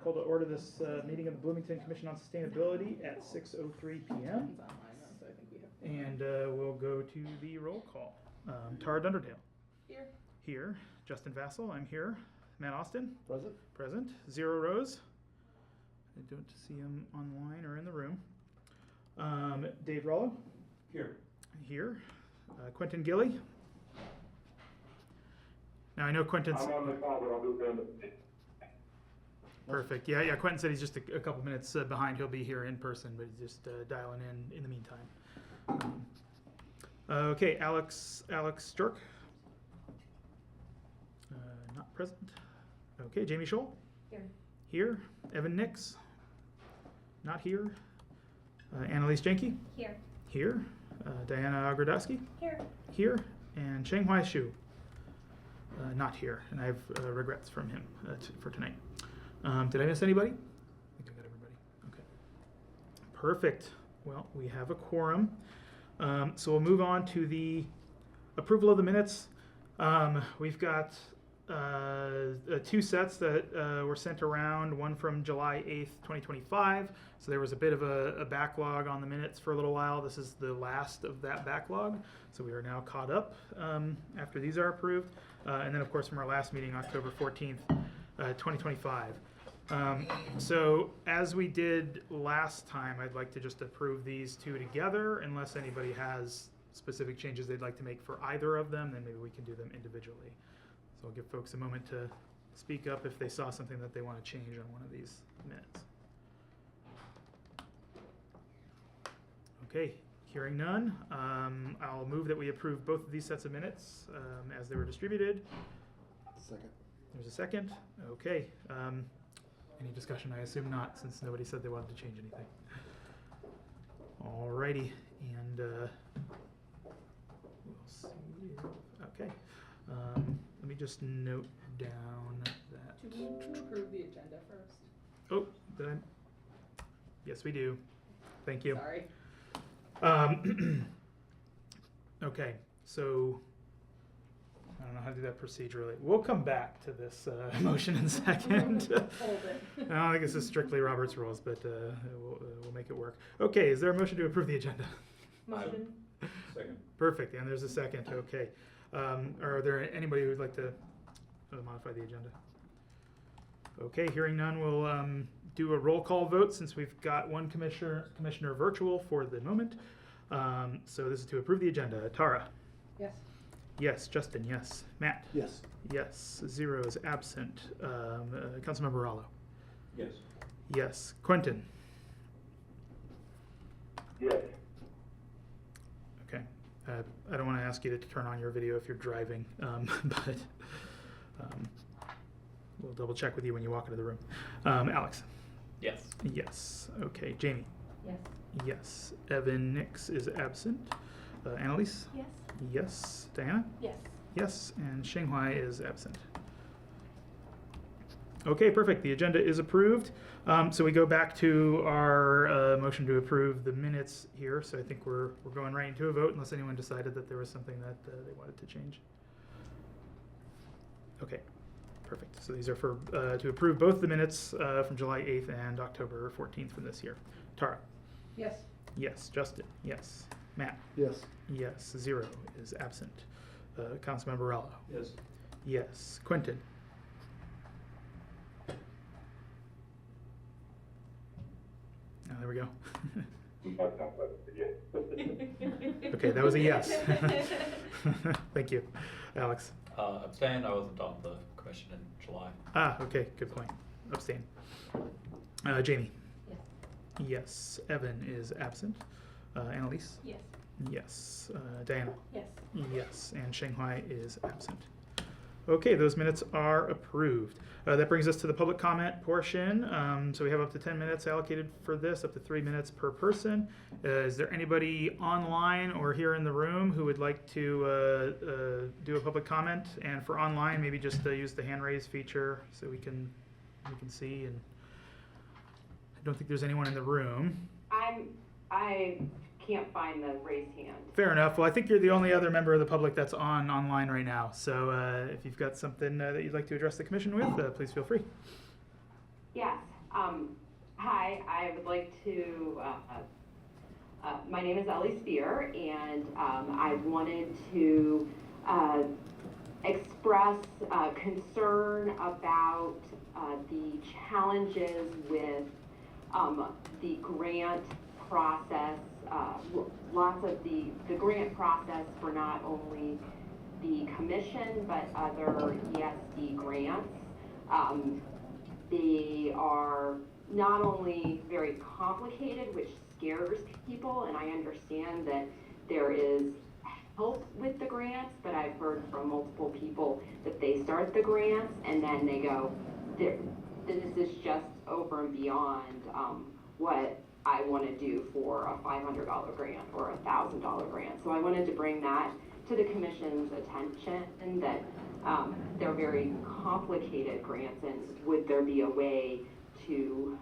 call to order this meeting of the Bloomington Commission on Sustainability at 6:03 p.m. And we'll go to the roll call. Tara Dunderdale. Here. Here. Justin Vassell, I'm here. Matt Austin. Present. Present. Zero Rose. I don't see him online or in the room. Dave Rollo. Here. Here. Quentin Gilly. Now I know Quentin's... I'm on the call, but I'll do it. Perfect. Yeah. Quentin said he's just a couple minutes behind. He'll be here in person, but he's just dialing in the meantime. Okay, Alex Sturck. Not present. Okay, Jamie Scholl. Here. Here. Evan Nix. Not here. Annalise Jenke. Here. Here. Diana Ogrodowski. Here. Here. And Shanghai Shu. Not here, and I have regrets from him for tonight. Did I miss anybody? I think I got everybody. Okay. Perfect. Well, we have a quorum. So we'll move on to the approval of the minutes. We've got two sets that were sent around, one from July 8th, 2025. So there was a bit of a backlog on the minutes for a little while. This is the last of that backlog. So we are now caught up after these are approved. And then, of course, from our last meeting, October 14th, 2025. So as we did last time, I'd like to just approve these two together unless anybody has specific changes they'd like to make for either of them, then maybe we can do them individually. So I'll give folks a moment to speak up if they saw something that they want to change on one of these minutes. Okay, hearing none, I'll move that we approve both of these sets of minutes as they were distributed. Second. There's a second. Okay. Any discussion? I assume not, since nobody said they wanted to change anything. Alrighty, and we'll see. Okay. Let me just note down that. Do we need to approve the agenda first? Oh, did I? Yes, we do. Thank you. Sorry. Okay, so I don't know how to do that procedurally. We'll come back to this motion in a second. Hold it. I don't think this is strictly Robert's rules, but we'll make it work. Okay, is there a motion to approve the agenda? Motion. Second. Perfect, and there's a second. Okay. Are there anybody who would like to modify the agenda? Okay, hearing none, we'll do a roll call vote since we've got one commissioner virtual for the moment. So this is to approve the agenda. Tara? Yes. Yes. Justin? Yes. Matt? Yes. Yes. Zero is absent. Councilmember Rallo? Yes. Yes. Quentin? Yes. Okay. I don't want to ask you to turn on your video if you're driving, but we'll double check with you when you walk into the room. Alex? Yes. Yes. Okay. Jamie? Yes. Yes. Evan Nix is absent. Annalise? Yes. Yes. Diana? Yes. Yes. And Shanghai is absent. Okay, perfect. The agenda is approved. So we go back to our motion to approve the minutes here. So I think we're going right into a vote unless anyone decided that there was something that they wanted to change. Okay, perfect. So these are for to approve both the minutes from July 8th and October 14th from this year. Tara? Yes. Yes. Justin? Yes. Matt? Yes. Yes. Zero is absent. Councilmember Rallo? Yes. Yes. Quentin? Oh, there we go. Okay, that was a yes. Thank you. Alex? Abstain. I wasn't on the commission in July. Okay, good point. Abstain. Jamie? Yes. Yes. Evan is absent. Annalise? Yes. Yes. Diana? Yes. Yes. And Shanghai is absent. Okay, those minutes are approved. That brings us to the public comment portion. So we have up to 10 minutes allocated for this, up to 3 minutes per person. Is there anybody online or here in the room who would like to do a public comment? And for online, maybe just use the hand raise feature so we can see. And I don't think there's anyone in the room. I can't find the raise hand. Fair enough. Well, I think you're the only other member of the public that's online right now. So if you've got something that you'd like to address the commission with, please feel free. Yes. Hi, I would like to, my name is Ellie Spear, and I wanted to express concern about the challenges with the grant process, lots of the grant process for not only the commission but other ESD grants. They are not only very complicated, which scares people, and I understand that there is help with the grants, but I've heard from multiple people that they start the grants and then they go, this is just over and beyond what I want to do for a $500 grant or a $1,000 grant. So I wanted to bring that to the commission's attention, and that they're very complicated grants, and would there be a way to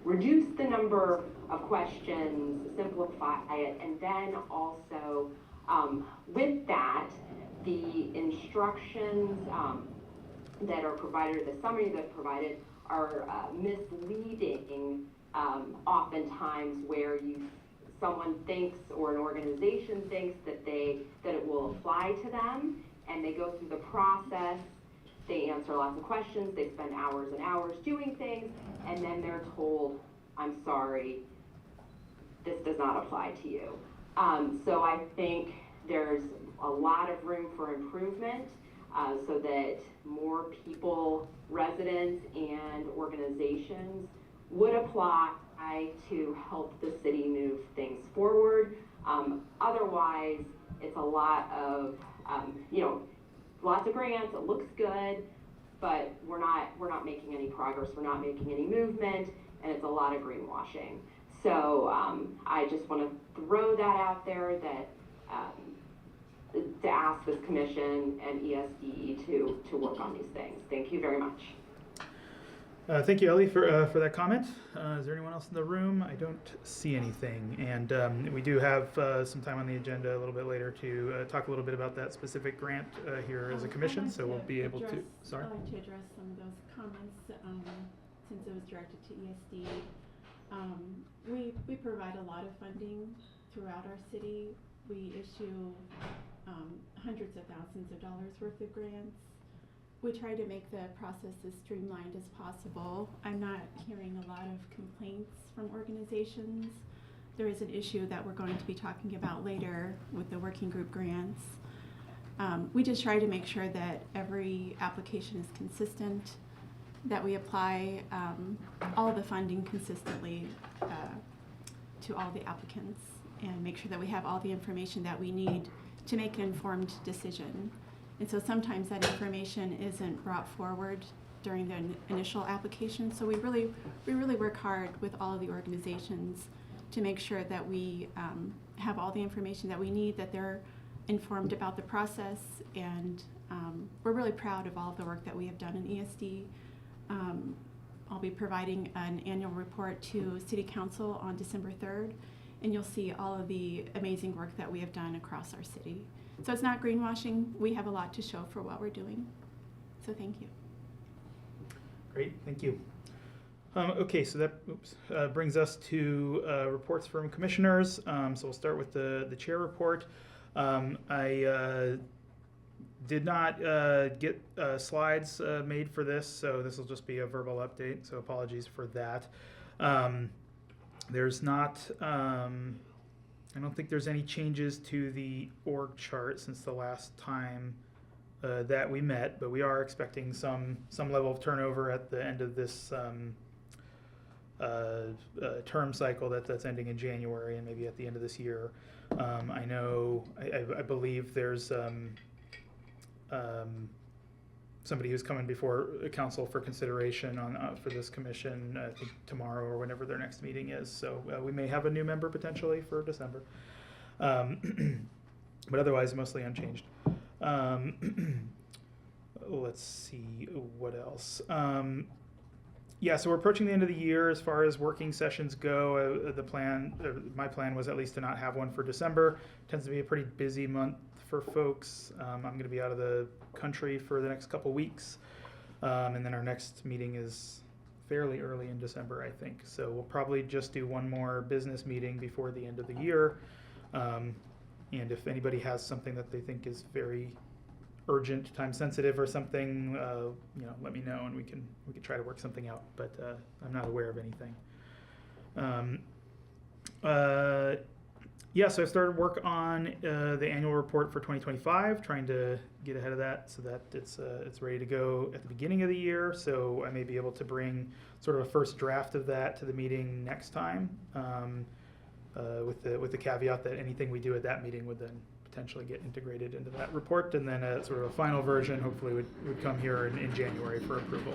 reduce the number of questions, simplify it, and then also with that, the instructions that are provided, the summary that's provided, are misleading oftentimes, where someone thinks, or an organization thinks, that it will apply to them, and they go through the process, they answer lots of questions, they spend hours and hours doing things, and then they're told, I'm sorry, this does not apply to you. So I think there's a lot of room for improvement, so that more people, residents and organizations, would apply to help the city move things forward. Otherwise, it's a lot of, lots of grants, it looks good, but we're not making any progress, we're not making any movement, and it's a lot of greenwashing. So I just want to throw that out there, that to ask this commission and ESDE to work on these things. Thank you very much. Thank you, Ellie, for that comment. Is there anyone else in the room? I don't see anything. And we do have some time on the agenda a little bit later to talk a little bit about that specific grant here as a commission, so we'll be able to, sorry? I'd like to address some of those comments since it was directed to ESD. We provide a lot of funding throughout our city. We issue hundreds of thousands of dollars worth of grants. We try to make the process as streamlined as possible. I'm not hearing a lot of complaints from organizations. There is an issue that we're going to be talking about later with the working group grants. We just try to make sure that every application is consistent, that we apply all the funding consistently to all the applicants, and make sure that we have all the information that we need to make an informed decision. And so sometimes that information isn't brought forward during the initial application. So we really work hard with all of the organizations to make sure that we have all the information that we need, that they're informed about the process, and we're really proud of all of the work that we have done in ESD. I'll be providing an annual report to City Council on December 3rd, and you'll see all of the amazing work that we have done across our city. So it's not greenwashing. We have a lot to show for what we're doing. So thank you. Great, thank you. Okay, so that brings us to reports from commissioners. So we'll start with the chair report. I did not get slides made for this, so this will just be a verbal update, so apologies for that. There's not, I don't think there's any changes to the org chart since the last time that we met, but we are expecting some level of turnover at the end of this term cycle that's ending in January, and maybe at the end of this year. I believe there's somebody who's coming before council for consideration for this commission, I think tomorrow or whenever their next meeting is. So we may have a new member potentially for December, but otherwise mostly unchanged. Let's see what else. Yeah, so we're approaching the end of the year as far as working sessions go. My plan was at least to not have one for December. Tends to be a pretty busy month for folks. I'm going to be out of the country for the next couple weeks, and then our next meeting is fairly early in December, I think. So we'll probably just do one more business meeting before the end of the year. And if anybody has something that they think is very urgent, time sensitive or something, let me know and we can try to work something out. But I'm not aware of anything. So I started work on the annual report for 2025, trying to get ahead of that so that it's ready to go at the beginning of the year. So I may be able to bring sort of a first draft of that to the meeting next time, with the caveat that anything we do at that meeting would then potentially get integrated into that report, and then a sort of a final version hopefully would come here in January for approval,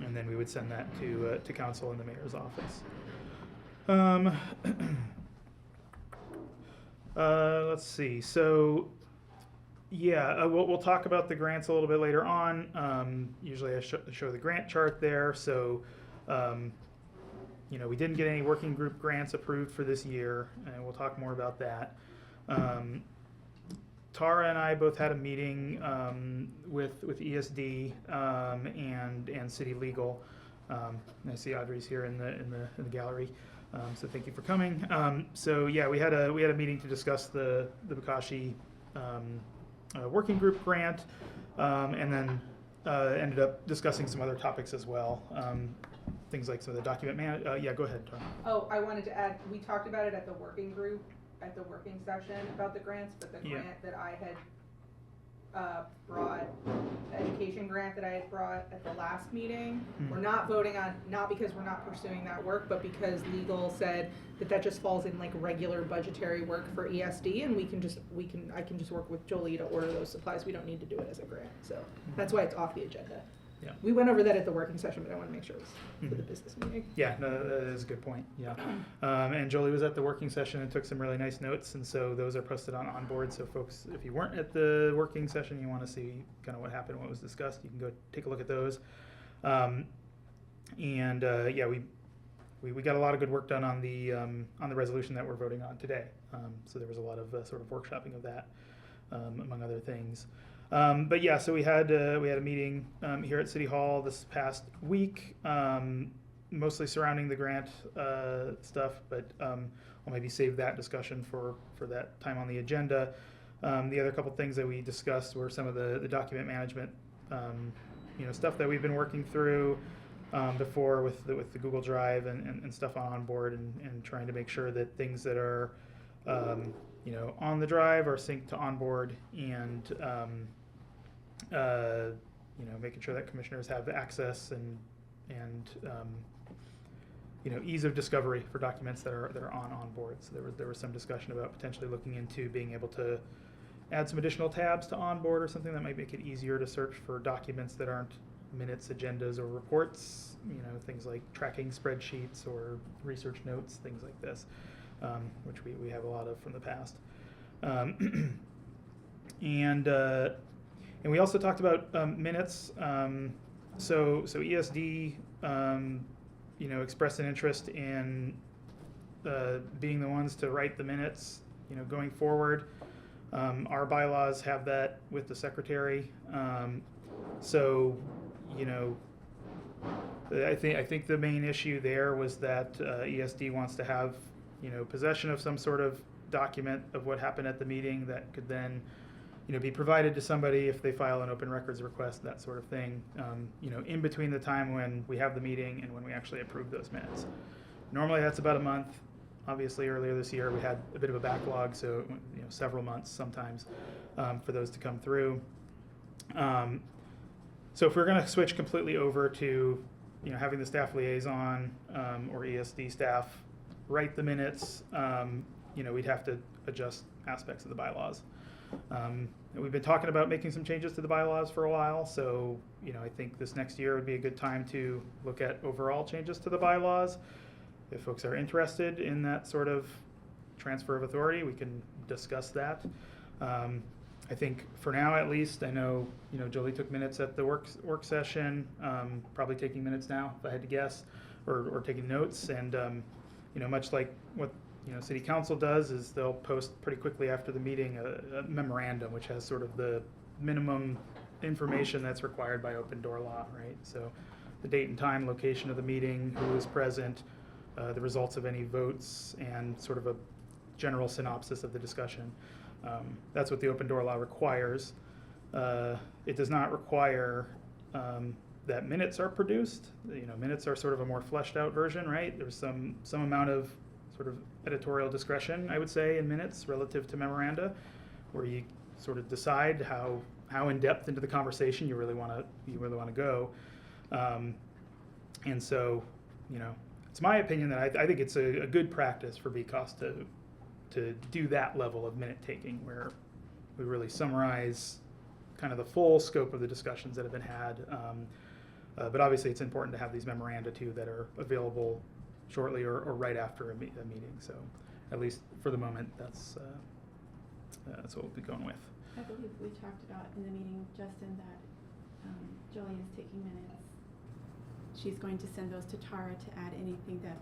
and then we would send that to council in the mayor's office. Let's see. So, we'll talk about the grants a little bit later on. Usually I show the grant chart there. So, we didn't get any working group grants approved for this year, and we'll talk more about that. Tara and I both had a meeting with ESD and City Legal. I see Audrey's here in the gallery. So thank you for coming. We had a meeting to discuss the Bokashi working group grant, and then ended up discussing some other topics as well. Things like some of the document go ahead, Tara. Oh, I wanted to add, we talked about it at the working group, at the working session about the grants, but the grant that I had brought, the education grant that I had brought at the last meeting, we're not voting on, not because we're not pursuing that work, but because legal said that just falls in like regular budgetary work for ESD, and I can just work with Jolie to order those supplies. We don't need to do it as a grant, so that's why it's off the agenda. Yeah. We went over that at the working session, but I want to make sure it was for the business meeting. Yeah, no, that is a good point. Yeah, and Jolie was at the working session and took some really nice notes, and so those are posted on Onboard. So folks, if you weren't at the working session, you want to see kind of what happened, what was discussed, you can go take a look at those. We got a lot of good work done on the resolution that we're voting on today. So there was a lot of sort of workshopping of that, among other things. So we had a meeting here at City Hall this past week, mostly surrounding the grant stuff, but I'll maybe save that discussion for that time on the agenda. The other couple things that we discussed were some of the document management stuff that we've been working through before with the Google Drive and stuff on Onboard, and trying to make sure that things that are on the drive are synced to Onboard, and making sure that commissioners have access and ease of discovery for documents that are on Onboard. So there was some discussion about potentially looking into being able to add some additional tabs to Onboard or something that might make it easier to search for documents that aren't minutes, agendas, or reports. Things like tracking spreadsheets or research notes, things like this, which we have a lot of from the past. And we also talked about minutes. So ESD, expressed an interest in being the ones to write the minutes, going forward. Our bylaws have that with the secretary. I think the main issue there was that ESD wants to have possession of some sort of document of what happened at the meeting that could then be provided to somebody if they file an open records request, that sort of thing, in between the time when we have the meeting and when we actually approve those minutes. Normally that's about a month. Obviously earlier this year we had a bit of a backlog, so several months sometimes for those to come through. So if we're going to switch completely over to having the staff liaison or ESD staff write the minutes, we'd have to adjust aspects of the bylaws. We've been talking about making some changes to the bylaws for a while, so I think this next year would be a good time to look at overall changes to the bylaws. If folks are interested in that sort of transfer of authority, we can discuss that. I think for now, at least, I know Jolie took minutes at the work session, probably taking minutes now if I had to guess, or taking notes, and much like what City Council does is they'll post pretty quickly after the meeting a memorandum which has sort of the minimum information that's required by open door law, right? So the date and time, location of the meeting, who was present, the results of any votes, and sort of a general synopsis of the discussion. That's what the open door law requires. It does not require that minutes are produced. You know, minutes are sort of a more fleshed out version, right? There's some amount of sort of editorial discretion, I would say, in minutes relative to memoranda, where you sort of decide how in depth into the conversation you really want to go. And so, you know, it's my opinion that I think it's a good practice for BCOS to do that level of minute taking, where we really summarize kind of the full scope of the discussions that have been had. But obviously it's important to have these memoranda too that are available shortly or right after a meeting. So at least for the moment, that's what we'll be going with. I believe we talked about in the meeting, Justin, that Jolie is taking minutes. She's going to send those to Tara to add anything that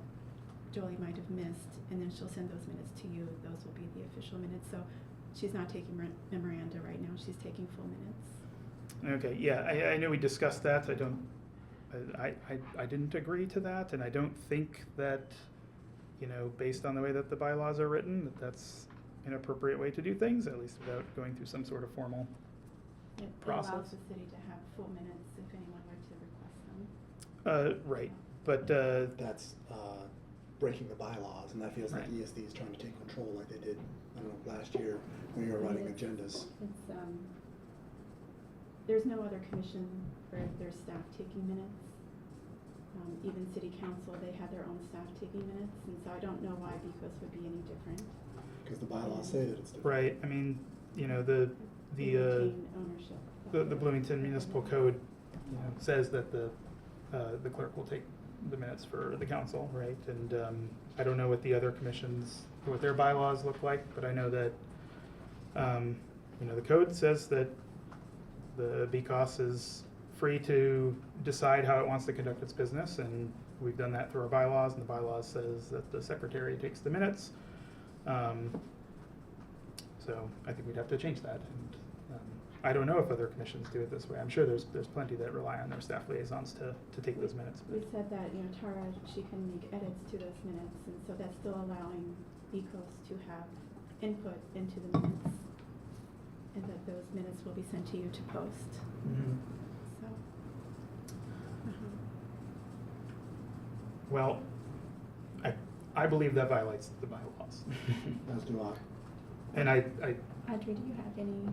Jolie might have missed, and then she'll send those minutes to you. Those will be the official minutes. So she's not taking memoranda right now. She's taking full minutes. Okay, yeah, I know we discussed that. I didn't agree to that, and I don't think that, you know, based on the way that the bylaws are written, that's an appropriate way to do things, at least without going through some sort of formal It process. allows the city to have full minutes if anyone were to request them. Right, but That's breaking the bylaws, and that feels like Right. ESD is trying to take control like they did, I don't know, last year when you were writing agendas. It's, there's no other commission where there's staff taking minutes. Even city council, they have their own staff taking minutes, and so I don't know why BCOS would be any different. Because the bylaws say that it's different. right, I mean, you know, They retain ownership. the Bloomington Municipal Code, you know, says that the clerk will take the minutes for the council, right? And I don't know what the other commissions, what their bylaws look like, but I know that, you know, the code says that the BCOS is free to decide how it wants to conduct its business, and we've done that through our bylaws, and the bylaws says that the secretary takes the minutes. So I think we'd have to change that. And I don't know if other commissions do it this way. I'm sure there's plenty that rely on their staff liaisons to take those minutes. We said that, you know, Tara, she can make edits to those minutes, and so that's still allowing BCOS to have input into the minutes, and that those minutes will be sent to you to post. Mhm. So, Well, I believe that violates the bylaws. As do I. And I Audrey, do you have any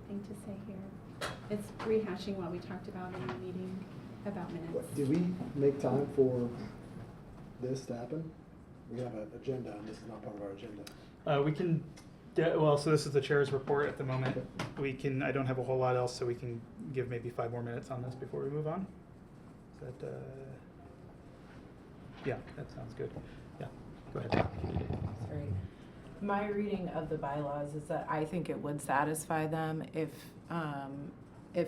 thing to say here? It's rehashing what we talked about in the meeting about minutes. Did we make time for this to happen? We have an agenda, and this is not part of our agenda. we can, well, so this is the chair's report at the moment. We can, I don't have a whole lot else, so we can give maybe 5 more minutes on this before we move on. Is that, yeah, that sounds good. Yeah, go ahead. Sorry. My reading of the bylaws is that I think it would satisfy them if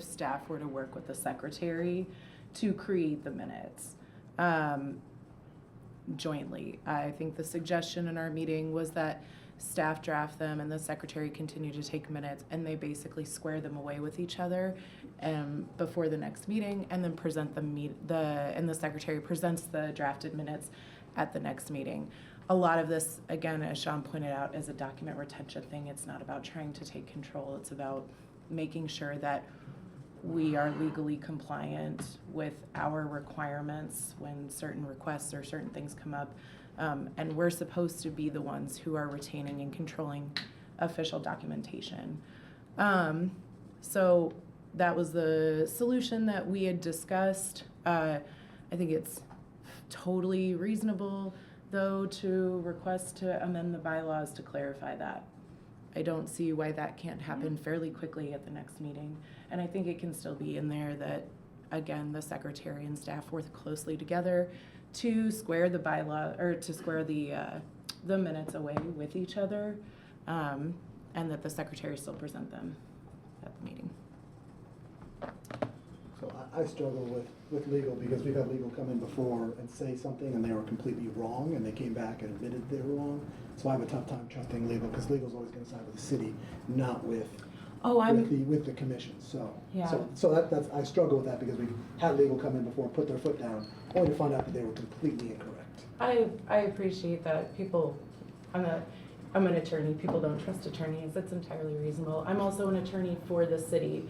staff were to work with the secretary to create the minutes jointly. I think the suggestion in our meeting was that staff draft them and the secretary continue to take minutes, and they basically square them away with each other before the next meeting, and then present and the secretary presents the drafted minutes at the next meeting. A lot of this, again, as Sean pointed out, is a document retention thing. It's not about trying to take control. It's about making sure that we are legally compliant with our requirements when certain requests or certain things come up. And we're supposed to be the ones who are retaining and controlling official documentation. So that was the solution that we had discussed. I think it's totally reasonable, though, to request to amend the bylaws to clarify that. I don't see why that can't happen fairly quickly at the next meeting. And I think it can still be in there that, again, the secretary and staff work closely together to square the bylaw, or to square the minutes away with each other, and that the secretary still present them at the meeting. So I struggle with legal, because we've had legal come in before and say something and they were completely wrong, and they came back and admitted they were wrong. So I have a tough time trusting legal, because legal's always gonna side with the city, not with Oh, with the commission, so. Yeah. So that's, I struggle with that because we've had legal come in before, put their foot down, only to find out that they were completely incorrect. I appreciate that people, I'm an attorney, people don't trust attorneys, that's entirely reasonable. I'm also an attorney for the city,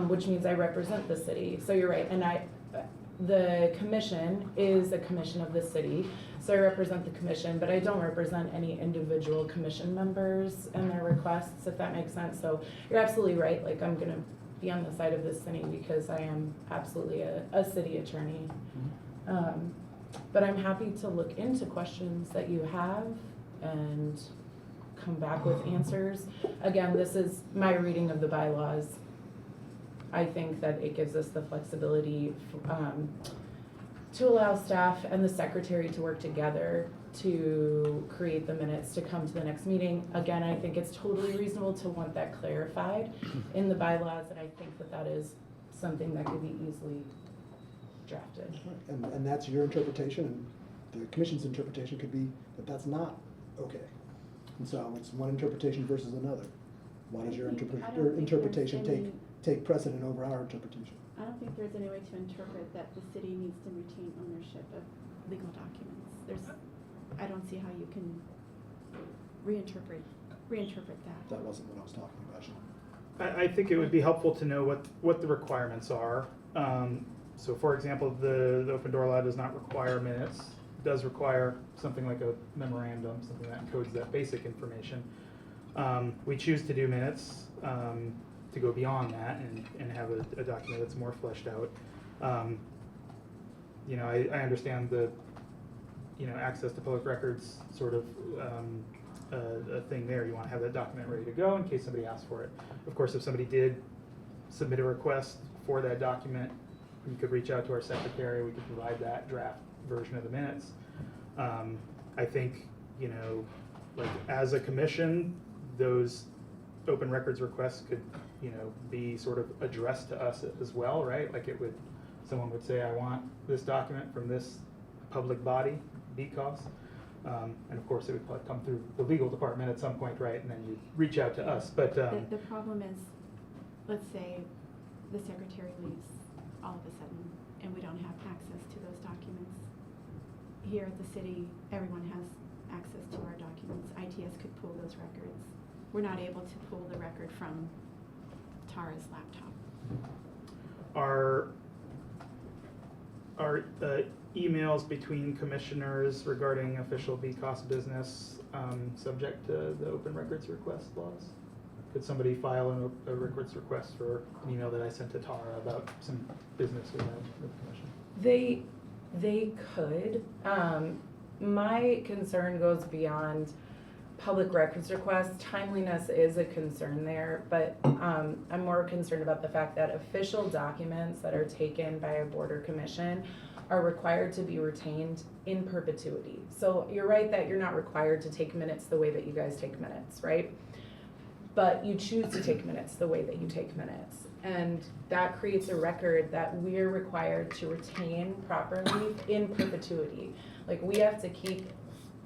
which means I represent the city, so you're right, and the commission is a commission of the city, so I represent the commission, but I don't represent any individual commission members and their requests, if that makes sense. So you're absolutely right, like I'm gonna be on the side of the city because I am absolutely a city attorney. But I'm happy to look into questions that you have and come back with answers. Again, this is my reading of the bylaws. I think that it gives us the flexibility to allow staff and the secretary to work together to create the minutes to come to the next meeting. Again, I think it's totally reasonable to want that clarified in the bylaws, and I think that that is something that could be easily drafted. And that's your interpretation, and the commission's interpretation could be that that's not okay. And so it's one interpretation versus another. Why does your I don't think interpretation there's take precedent over our interpretation? I don't think there's any way to interpret that the city needs to retain ownership of legal documents. I don't see how you can reinterpret that. That wasn't what I was talking about, Sean. I think it would be helpful to know what the requirements are. So for example, the open door law does not require minutes. It does require something like a memorandum, something that encodes that basic information. We choose to do minutes to go beyond that and have a document that's more fleshed out. I understand the access to public records sort of a thing there. You want to have that document ready to go in case somebody asks for it. Of course, if somebody did submit a request for that document, you could reach out to our secretary. We could provide that draft version of the minutes. I think, like as a commission, those open records requests could, be sort of addressed to us as well, right? Like someone would say, I want this document from this public body, BCOS. And of course, it would probably come through the legal department at some point, right? And then you reach out to us. But The problem is, let's say the secretary leaves all of a sudden and we don't have access to those documents. Here at the city, everyone has access to our documents. ITS could pull those records. We're not able to pull the record from Tara's laptop. Are emails between commissioners regarding official BCOS business subject to the open records request laws? Could somebody file a records request for an email that I sent to Tara about some business we had with the commission? They could. My concern goes beyond public records requests. Timeliness is a concern there, but I'm more concerned about the fact that official documents that are taken by a board or commission are required to be retained in perpetuity. So you're right that you're not required to take minutes the way that you guys take minutes, right? But you choose to take minutes the way that you take minutes. And that creates a record that we're required to retain properly in perpetuity. Like we have to keep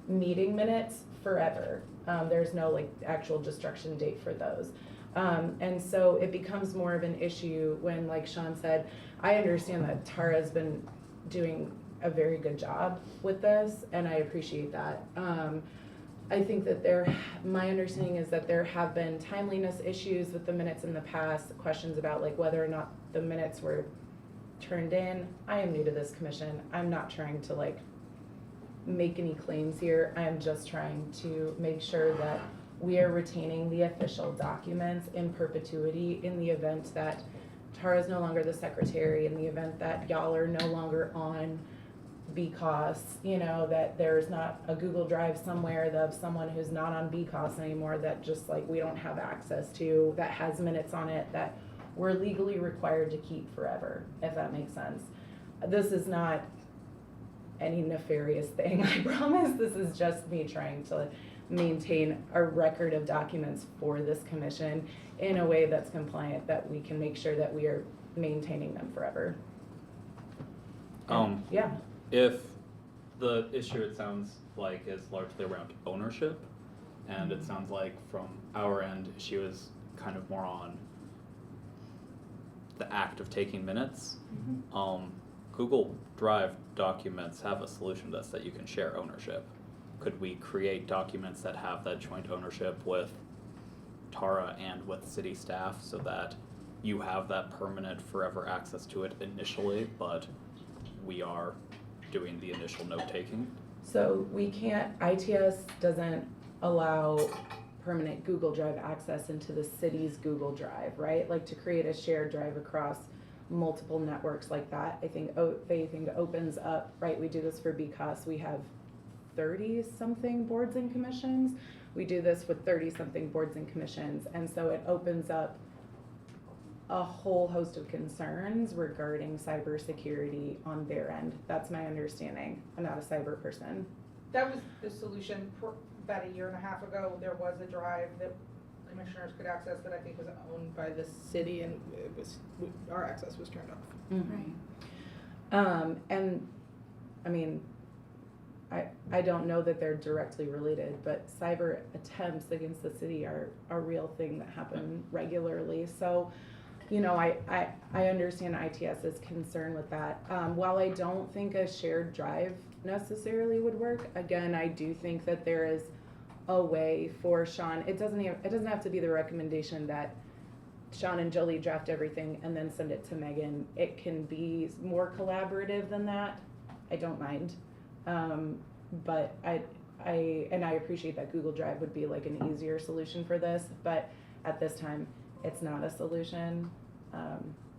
meeting minutes forever. There's no like actual destruction date for those. And so it becomes more of an issue when, like Sean said, I understand that Tara's been doing a very good job with this, and I appreciate that. I think that my understanding is that there have been timeliness issues with the minutes in the past, questions about like whether or not the minutes were turned in. I am new to this commission. I'm not trying to like make any claims here. I am just trying to make sure that we are retaining the official documents in perpetuity in the event that Tara is no longer the secretary, in the event that y'all are no longer on BCOS, that there's not a Google Drive somewhere of someone who's not on BCOS anymore that just like we don't have access to, that has minutes on it that we're legally required to keep forever, if that makes sense. This is not any nefarious thing, I promise. This is just me trying to maintain a record of documents for this commission in a way that's compliant, that we can make sure that we are maintaining them forever. Yeah. If the issue, it sounds like, is largely around ownership, and it sounds like from our end, she was kind of more on the act of taking minutes. Google Drive documents have a solution to this that you can share ownership. Could we create documents that have that joint ownership with Tara and with city staff so that you have that permanent forever access to it initially, but we are doing the initial note taking? So we can't, ITS doesn't allow permanent Google Drive access into the city's Google Drive, right? Like to create a shared drive across multiple networks like that, I think opens up, right? We do this for BCOS, we have 30-something boards and commissions. We do this with 30-something boards and commissions, and so it opens up a whole host of concerns regarding cybersecurity on their end. That's my understanding. I'm not a cyber person. That was the solution for about a year and a half ago. There was a drive that commissioners could access that I think was owned by the city, and it was, our access was turned off. Right. And I mean, I don't know that they're directly related, but cyber attempts against the city are a real thing that happen regularly. So, you know, I understand ITS's concern with that. While I don't think a shared drive necessarily would work, again, I do think that there is a way for Sean. It doesn't have to be the recommendation that Sean and Jolie draft everything and then send it to Megan. It can be more collaborative than that. I don't mind. But I appreciate that Google Drive would be like an easier solution for this, but at this time, it's not a solution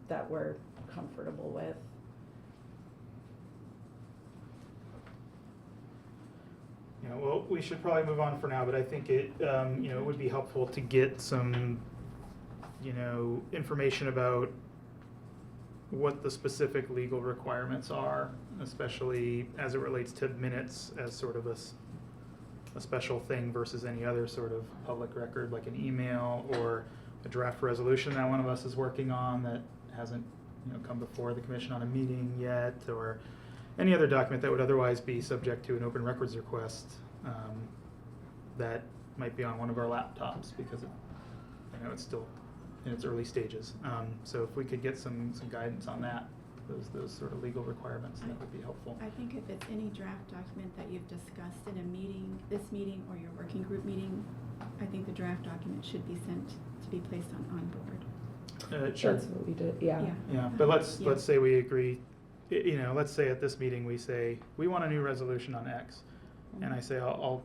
that we're comfortable with. Yeah, well, we should probably move on for now, but I think it, you know, it would be helpful to get some, you know, information about what the specific legal requirements are, especially as it relates to minutes as sort of a special thing versus any other sort of public record, like an email or a draft resolution that one of us is working on that hasn't, you know, come before the commission on a meeting yet, or any other document that would otherwise be subject to an open records request that might be on one of our laptops because I know it's still in its early stages. So if we could get some guidance on that, those sort of legal requirements, that would be helpful. I think if it's any draft document that you've discussed in a meeting, this meeting or your working group meeting, I think the draft document should be sent to be placed on board. Sure. That's what we did, yeah. Yeah, but let's say we agree, you know, let's say at this meeting we say, we want a new resolution on X. And I say, I'll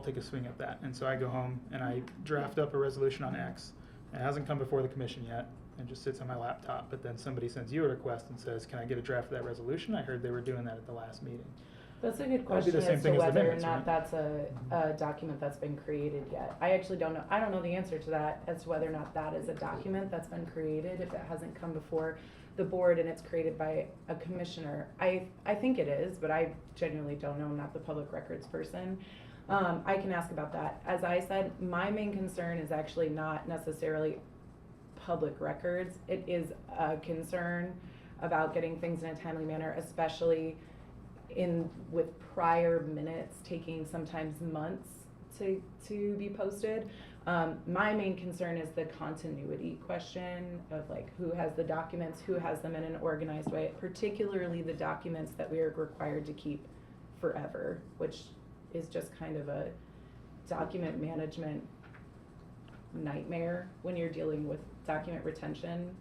take a swing at that. And so I go home and I draft up a resolution on X. It hasn't come before the commission yet and just sits on my laptop, but then somebody sends you a request and says, can I get a draft of that resolution? I heard they were doing that at the last meeting. That's a good That would be question the same as to thing as the whether minutes, or not right? that's a document that's been created yet. I actually don't know. I don't know the answer to that as to whether or not that is a document that's been created if it hasn't come before the board and it's created by a commissioner. I think it is, but I genuinely don't know. I'm not the public records person. I can ask about that. As I said, my main concern is actually not necessarily public records. It is a concern about getting things in a timely manner, especially with prior minutes taking sometimes months to be posted. My main concern is the continuity question of like who has the documents, who has them in an organized way, particularly the documents that we are required to keep forever, which is just kind of a document management nightmare when you're dealing with document retention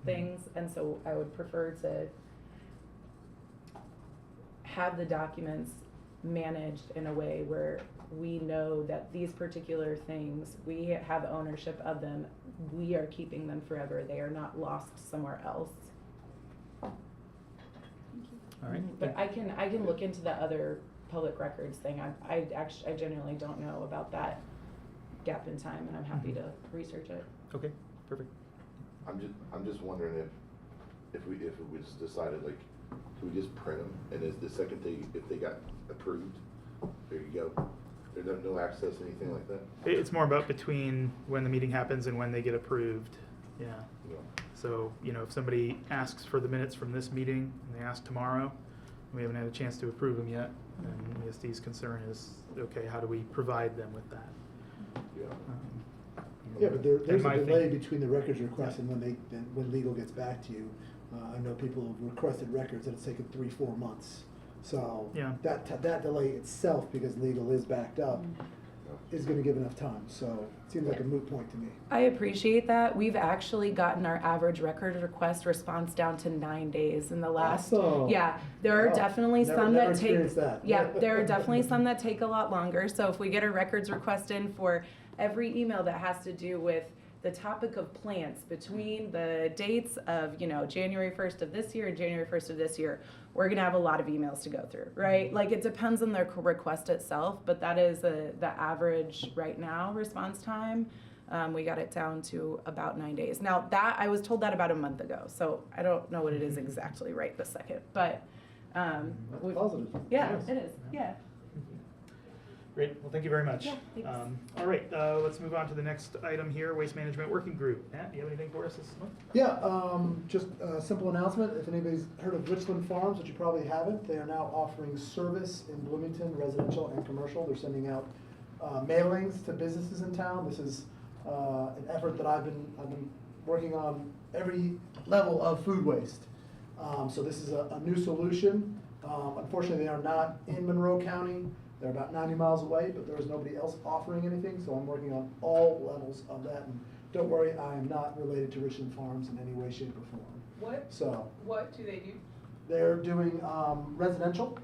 things. And so I would prefer to have the documents managed in a way where we know that these particular things, we have ownership of them, we are keeping them forever, they are not lost somewhere else. All right. But I can look into the other public records thing. I genuinely don't know about that gap in time, and I'm happy to research it. Okay, perfect. I'm just wondering if it was decided, like, can we just print them, and is the second if they got approved, there you go. There's no access, anything like that? It's more about between when the meeting happens and when they get approved. Yeah. Yeah. So, you know, if somebody asks for the minutes from this meeting and they ask tomorrow, and we haven't had a chance to approve them yet, then ESD's concern is, okay, how do we provide them with that? Yeah. Yeah, but there's my a delay thing- between the records request and when legal gets back to you. I know people have requested records that it's taken 3-4 months. So Yeah. that delay itself, because legal is backed up, is gonna give enough time. So it seems like a moot point to me. I appreciate that. We've actually gotten our average record request response down to 9 days in the last. Awesome. Yeah, there are Wow. definitely Never- some never that take. experienced that. Yeah, there are definitely some that take a lot longer. So if we get a records request in for every email that has to do with the topic of plants between the dates of, January 1st of this year and January 1st of this year, we're gonna have a lot of emails to go through, right? Like, it depends on their request itself, but that is the average right now response time. We got it down to about 9 days. Now, I was told that about a month ago, so I don't know what it is exactly right this second, but, That's positive. yeah, Yes. it is, yeah. Great, well, thank you very much. Yeah, thanks. All right, let's move on to the next item here, Waste Management Working Group. Matt, do you have anything for us this month? Yeah, just a simple announcement. If anybody's heard of Richland Farms, which you probably haven't, they are now offering service in Bloomington, residential and commercial. They're sending out mailings to businesses in town. This is an effort that I've been working on every level of food waste. So this is a new solution. Unfortunately, they are not in Monroe County. They're about 90 miles away, but there is nobody else offering anything, so I'm working on all levels of that. And don't worry, I am not related to Richland Farms in any way, shape, or form. What do they do? They're doing residential,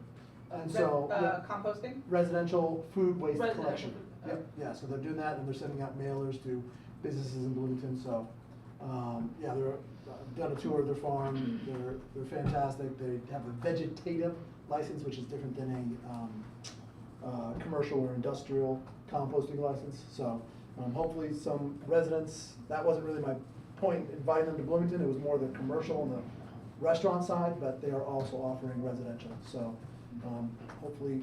and so Composting? residential food waste Residential collection. food, Yep, yeah, so they're doing that, and they're sending out mailers to businesses in Bloomington. So, yeah, they're done a tour of their farm. They're fantastic. They have a vegetative license, which is different than a commercial or industrial composting license. So hopefully some residents, that wasn't really my point inviting them to Bloomington, it was more the commercial and the restaurant side, but they are also offering residential. So hopefully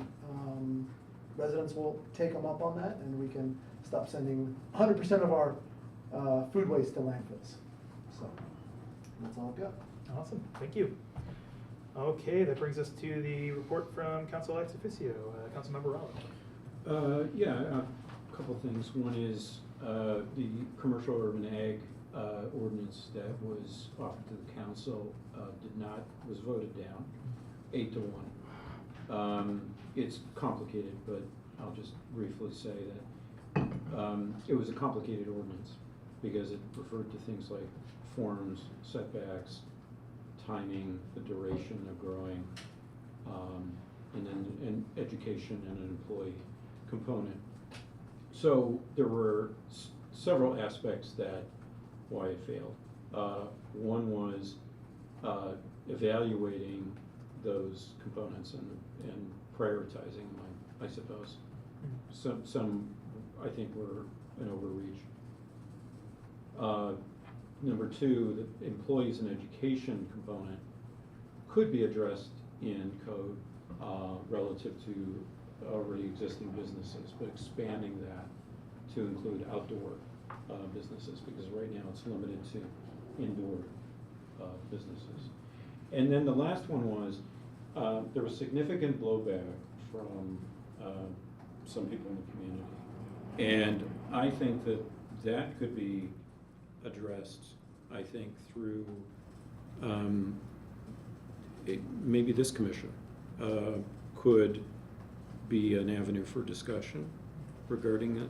residents will take them up on that, and we can stop sending 100% of our food waste to landfills. So that's all I've got. Awesome, thank you. Okay, that brings us to the report from Council Ex Officio, Councilmember Rowland. Yeah, a couple things. One is the commercial urban ag ordinance that was offered to the council was voted down 8-1. It's complicated, but I'll just briefly say that it was a complicated ordinance because it referred to things like forms, setbacks, timing, the duration of growing, and then education and an employee component. So there were several aspects why it failed. One was evaluating those components and prioritizing them, I suppose. Some I think were an overreach. Number two, the employees and education component could be addressed in code relative to already existing businesses, but expanding that to include outdoor businesses, because right now it's limited to indoor businesses. And then the last one was there was significant blowback from some people in the community. And I think that could be addressed, I think, through maybe this commission could be an avenue for discussion regarding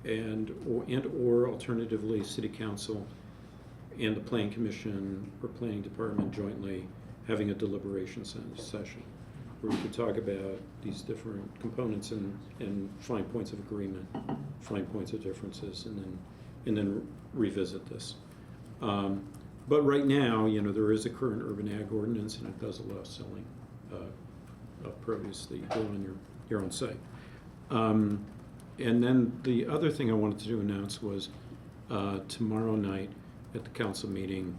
it, or alternatively, City Council and the Planning Commission or Planning Department jointly having a deliberation session where we could talk about these different components and find points of agreement, find points of differences, and then revisit this. But right now, there is a current urban ag ordinance, and it does allow selling of produce that you grow on your own site. And then the other thing I wanted to announce was tomorrow night at the council meeting,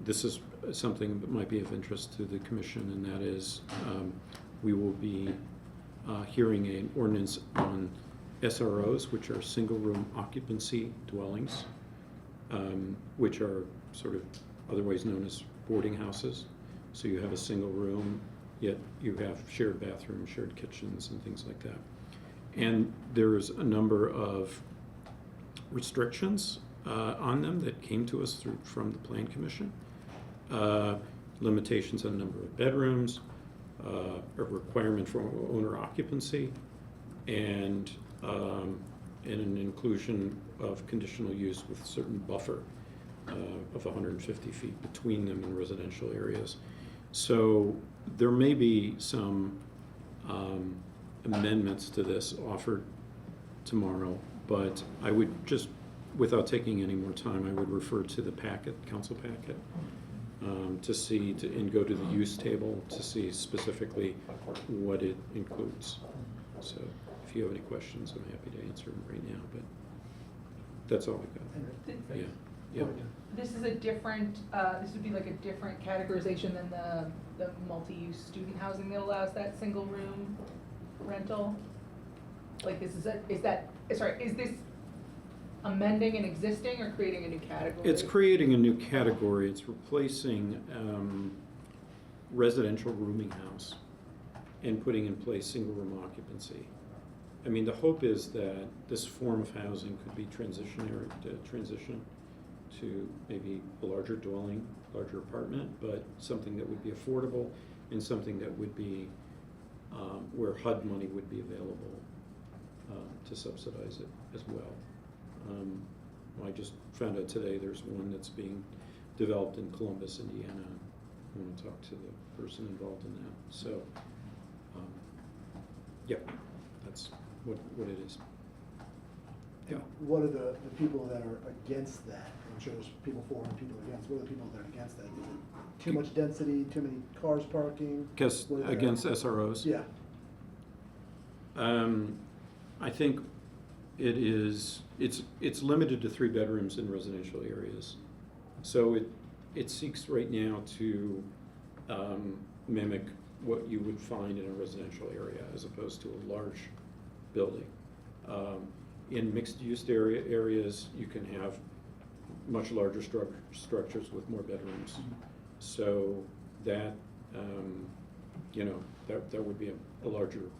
this is something that might be of interest to the commission, and that is we will be hearing an ordinance on SROs, which are single room occupancy dwellings, which are sort of otherwise known as boarding houses. So you have a single room, yet you have shared bathrooms, shared kitchens, and things like that. And there's a number of restrictions on them that came to us from the Plan Commission. Limitations on number of bedrooms, a requirement for owner occupancy, and an inclusion of conditional use with certain buffer of 150 feet between them in residential areas. So there may be some amendments to this offered tomorrow, but I would just, without taking any more time, I would refer to the packet, council packet, to see, and go to the use table to see specifically what it includes. So if you have any questions, I'm happy to answer them right now, but that's all I got. Yeah. Yeah. This is a different, this would be like a different categorization than the multi-use student housing that allows that single room rental? Like this is is this amending an existing or creating a new category? It's creating a new category. It's replacing residential rooming house and putting in place single room occupancy. I mean, the hope is that this form of housing could be transition to maybe a larger dwelling, larger apartment, but something that would be affordable and something that would be where HUD money would be available to subsidize it as well. I just found out today there's one that's being developed in Columbus, Indiana. I want to talk to the person involved in that. So, yeah, that's what it is. Yeah. What are the people that are against that? I'm sure there's people for and people against. What are the people that are against that? Is it too much density, too many cars parking? Against SROs? Yeah. I think it's limited to 3 bedrooms in residential areas. So it seeks right now to mimic what you would find in a residential area as opposed to a large building. In mixed-use areas, you can have much larger structures with more bedrooms. So that, that would be a larger,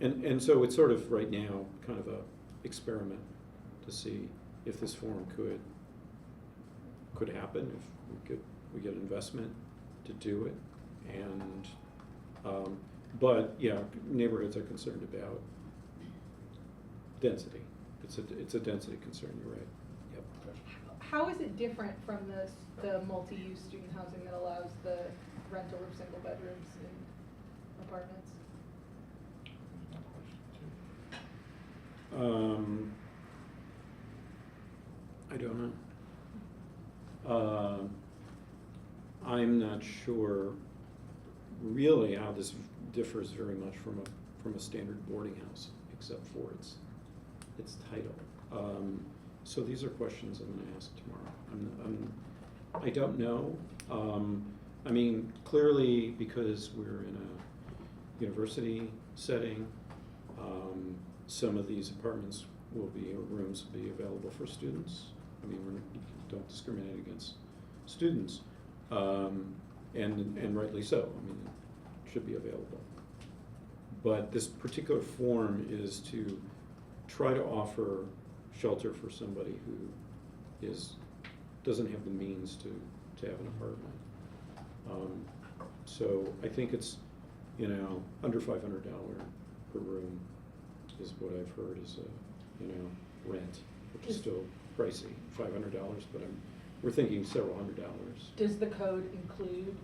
and so it's sort of right now kind of a experiment to see if this form could happen, if we get investment to do it, and but yeah, neighborhoods are concerned about density. It's a density concern. You're right. Yep. How is it different from the multi-use student housing that allows the rental of single bedrooms in apartments? I don't know. I'm not sure really how this differs very much from a standard boarding house, except for its title. So these are questions I'm going to ask tomorrow. I don't know. I mean, clearly because we're in a university setting, some of these apartments rooms will be available for students. I mean, we don't discriminate against students, and rightly so. I mean, it should be available. But this particular form is to try to offer shelter for somebody who doesn't have the means to have an apartment. So I think it's under $500 per room is what I've heard is rent, which is still pricey, $500, but we're thinking several $100s. Does the code include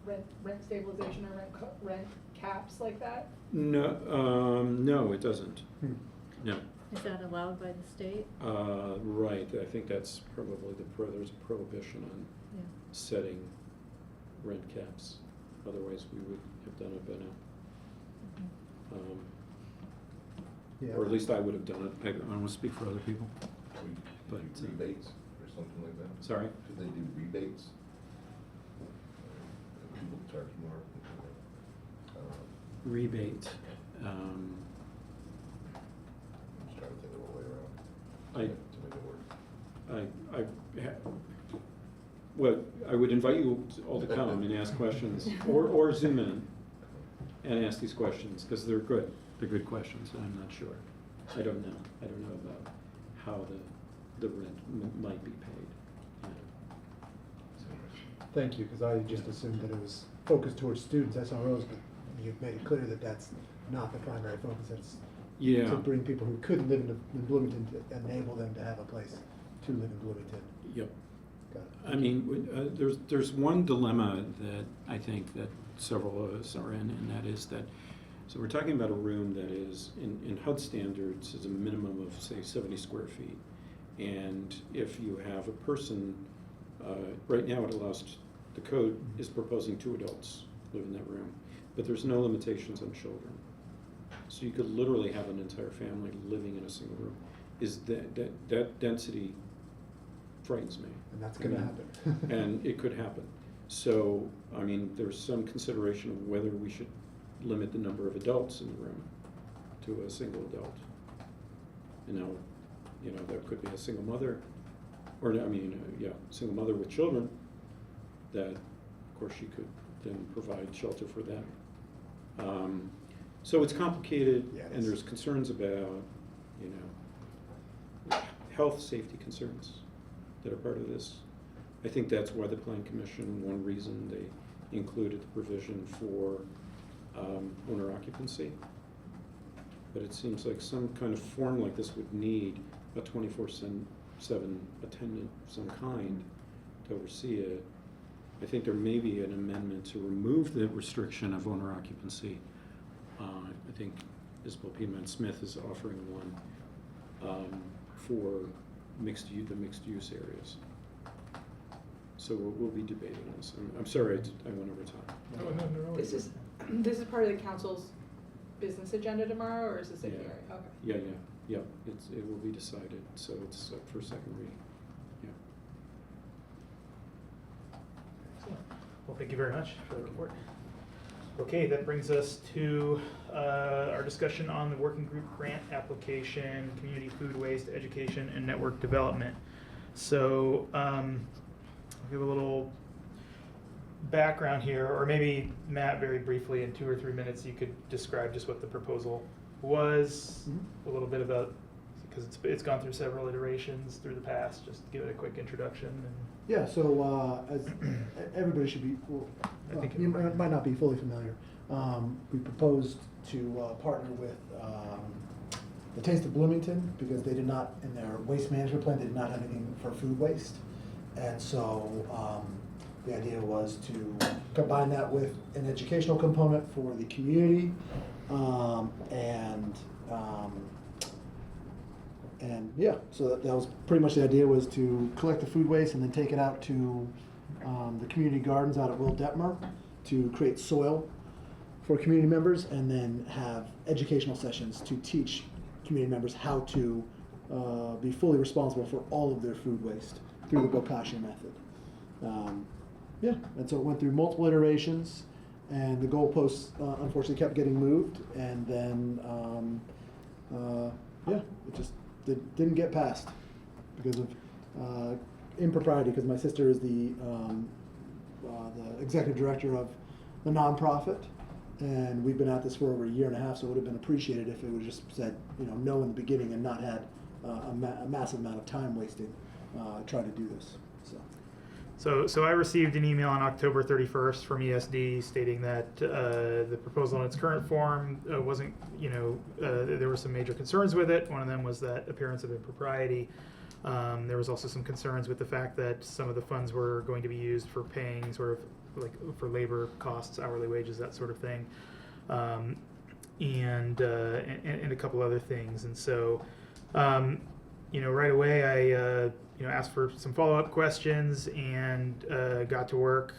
rent stabilization or rent caps like that? No, no, it doesn't. No. Is that allowed by the state? Right. I think that's probably there's a prohibition on setting rent caps. Otherwise, we would have done it by now. Or at least I would have done it. I don't want to speak for other people. But rebates or something like that? Sorry? Could they do rebates? People charge more? Rebate. I'm just trying to think of a way around to make it work. Well, I would invite you all to come and ask questions, or Zoom in and ask these questions, because they're good. They're good questions, and I'm not sure. I don't know. I don't know about how the rent might be paid. Yeah. Thank you, because I just assumed that it was focused towards students, SROs, but you've made it clear that that's not the primary focus. It's Yeah. to bring people who couldn't live in Bloomington to enable them to have a place to live in Bloomington. Yep. Got it. I mean, there's one dilemma that I think that several of us are in, and that is that, so we're talking about a room that is, in HUD standards, is a minimum of, say, 70 square feet. And if you have a person, right now it allows, the code is proposing 2 adults live in that room, but there's no limitations on children. So you could literally have an entire family living in a single room. Is that density frightens me. And that's gonna happen. And it could happen. So, I mean, there's some consideration of whether we should limit the number of adults in the room to a single adult. You know, there could be a single mother, or single mother with children, that, of course, she could then provide shelter for them. So it's complicated, Yeah, it and is. there's concerns about, health, safety concerns that are part of this. I think that's why the Plan Commission, one reason they included the provision for owner occupancy. But it seems like some kind of form like this would need a 24/7 attendant of some kind to oversee it. I think there may be an amendment to remove the restriction of owner occupancy. I think Isabel Piedmont Smith is offering one for the mixed use areas. So we'll be debating this. I'm sorry I went over time. No. This is part of the council's business agenda tomorrow, or is this a Yeah. hearing? Okay. Yeah. It will be decided, so it's up for second reading. Yeah. Excellent. Well, thank you very much for the report. Okay, that brings us to our discussion on the working group grant application, community food waste education and network development. So I'll give a little background here, or maybe Matt, very briefly in 2 or 3 minutes, you could describe just what the proposal was, a little bit about, because it's gone through several iterations through the past. Just give it a quick introduction. And Yeah, so as everybody should be, I think you might not be fully familiar. We proposed to partner with the Taste of Bloomington, because they did not, in their waste management plan, they did not have anything for food waste. And so the idea was to combine that with an educational component for the community, and yeah, so that was pretty much the idea, was to collect the food waste and then take it out to the community gardens out at Will Detmer to create soil for community members, and then have educational sessions to teach community members how to be fully responsible for all of their food waste through the Bokashi method. And so it went through multiple iterations, and the goalposts unfortunately kept getting moved, and then it just didn't get passed because of impropriety, because my sister is the executive director of the nonprofit, and we've been at this for over 1.5 years, so it would have been appreciated if it would have just said, no in the beginning, and not had a massive amount of time wasted trying to do this. So I received an email on October 31st from ESD stating that the proposal in its current form wasn't, there were some major concerns with it. One of them was that appearance of impropriety. There was also some concerns with the fact that some of the funds were going to be used for paying sort of like for labor costs, hourly wages, that sort of thing, and a couple other things. And so, right away I asked for some follow-up questions and got to work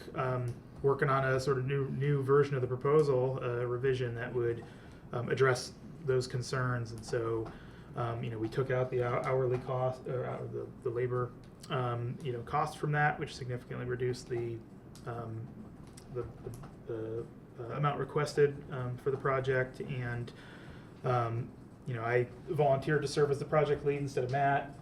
working on a sort of new version of the proposal, revision that would address those concerns. And so, we took out the hourly cost, or the labor, cost from that, which significantly reduced the amount requested for the project. And I volunteered to serve as the project lead instead of Matt.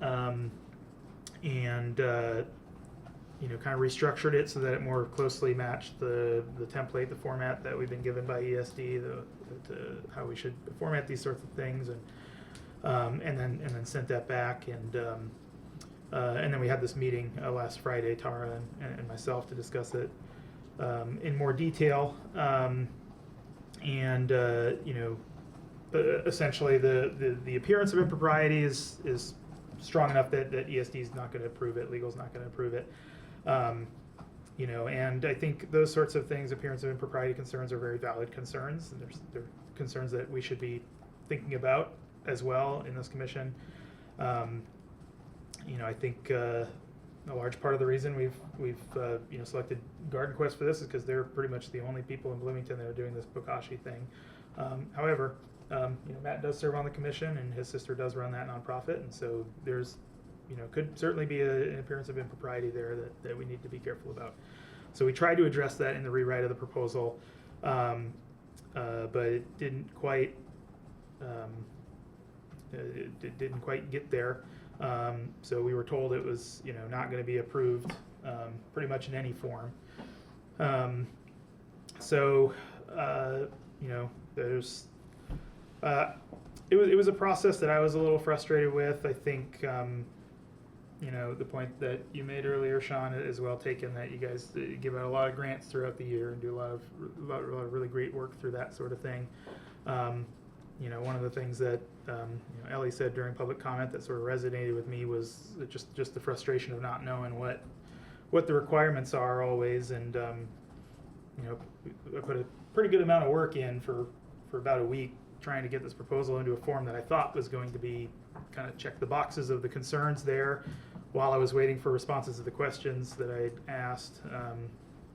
And kind of restructured it so that it more closely matched the template, the format that we've been given by ESD, how we should format these sorts of things. and then sent that back, and then we had this meeting last Friday, Tara and myself, to discuss it in more detail. Essentially the appearance of impropriety is strong enough that ESD is not going to approve it, legal's not going to approve it. And I think those sorts of things, appearance of impropriety concerns, are very valid concerns. And they're concerns that we should be thinking about as well in this commission. I think a large part of the reason we've selected Garden Quest for this is because they're pretty much the only people in Bloomington that are doing this Bokashi thing. However, Matt does serve on the commission, and his sister does run that nonprofit, and so there's could certainly be an appearance of impropriety there that we need to be careful about. So we tried to address that in the rewrite of the proposal, but it didn't quite get there. So we were told it was not going to be approved pretty much in any form. There's it was a process that I was a little frustrated with. I think the point that you made earlier, Sean, is well taken, that you guys give out a lot of grants throughout the year and do a lot of really great work through that sort of thing. One of the things that Ellie said during public comment that sort of resonated with me was just the frustration of not knowing what the requirements are always, and I put a pretty good amount of work in for about a week trying to get this proposal into a form that I thought was going to be kind of check the boxes of the concerns there, while I was waiting for responses to the questions that I'd asked. I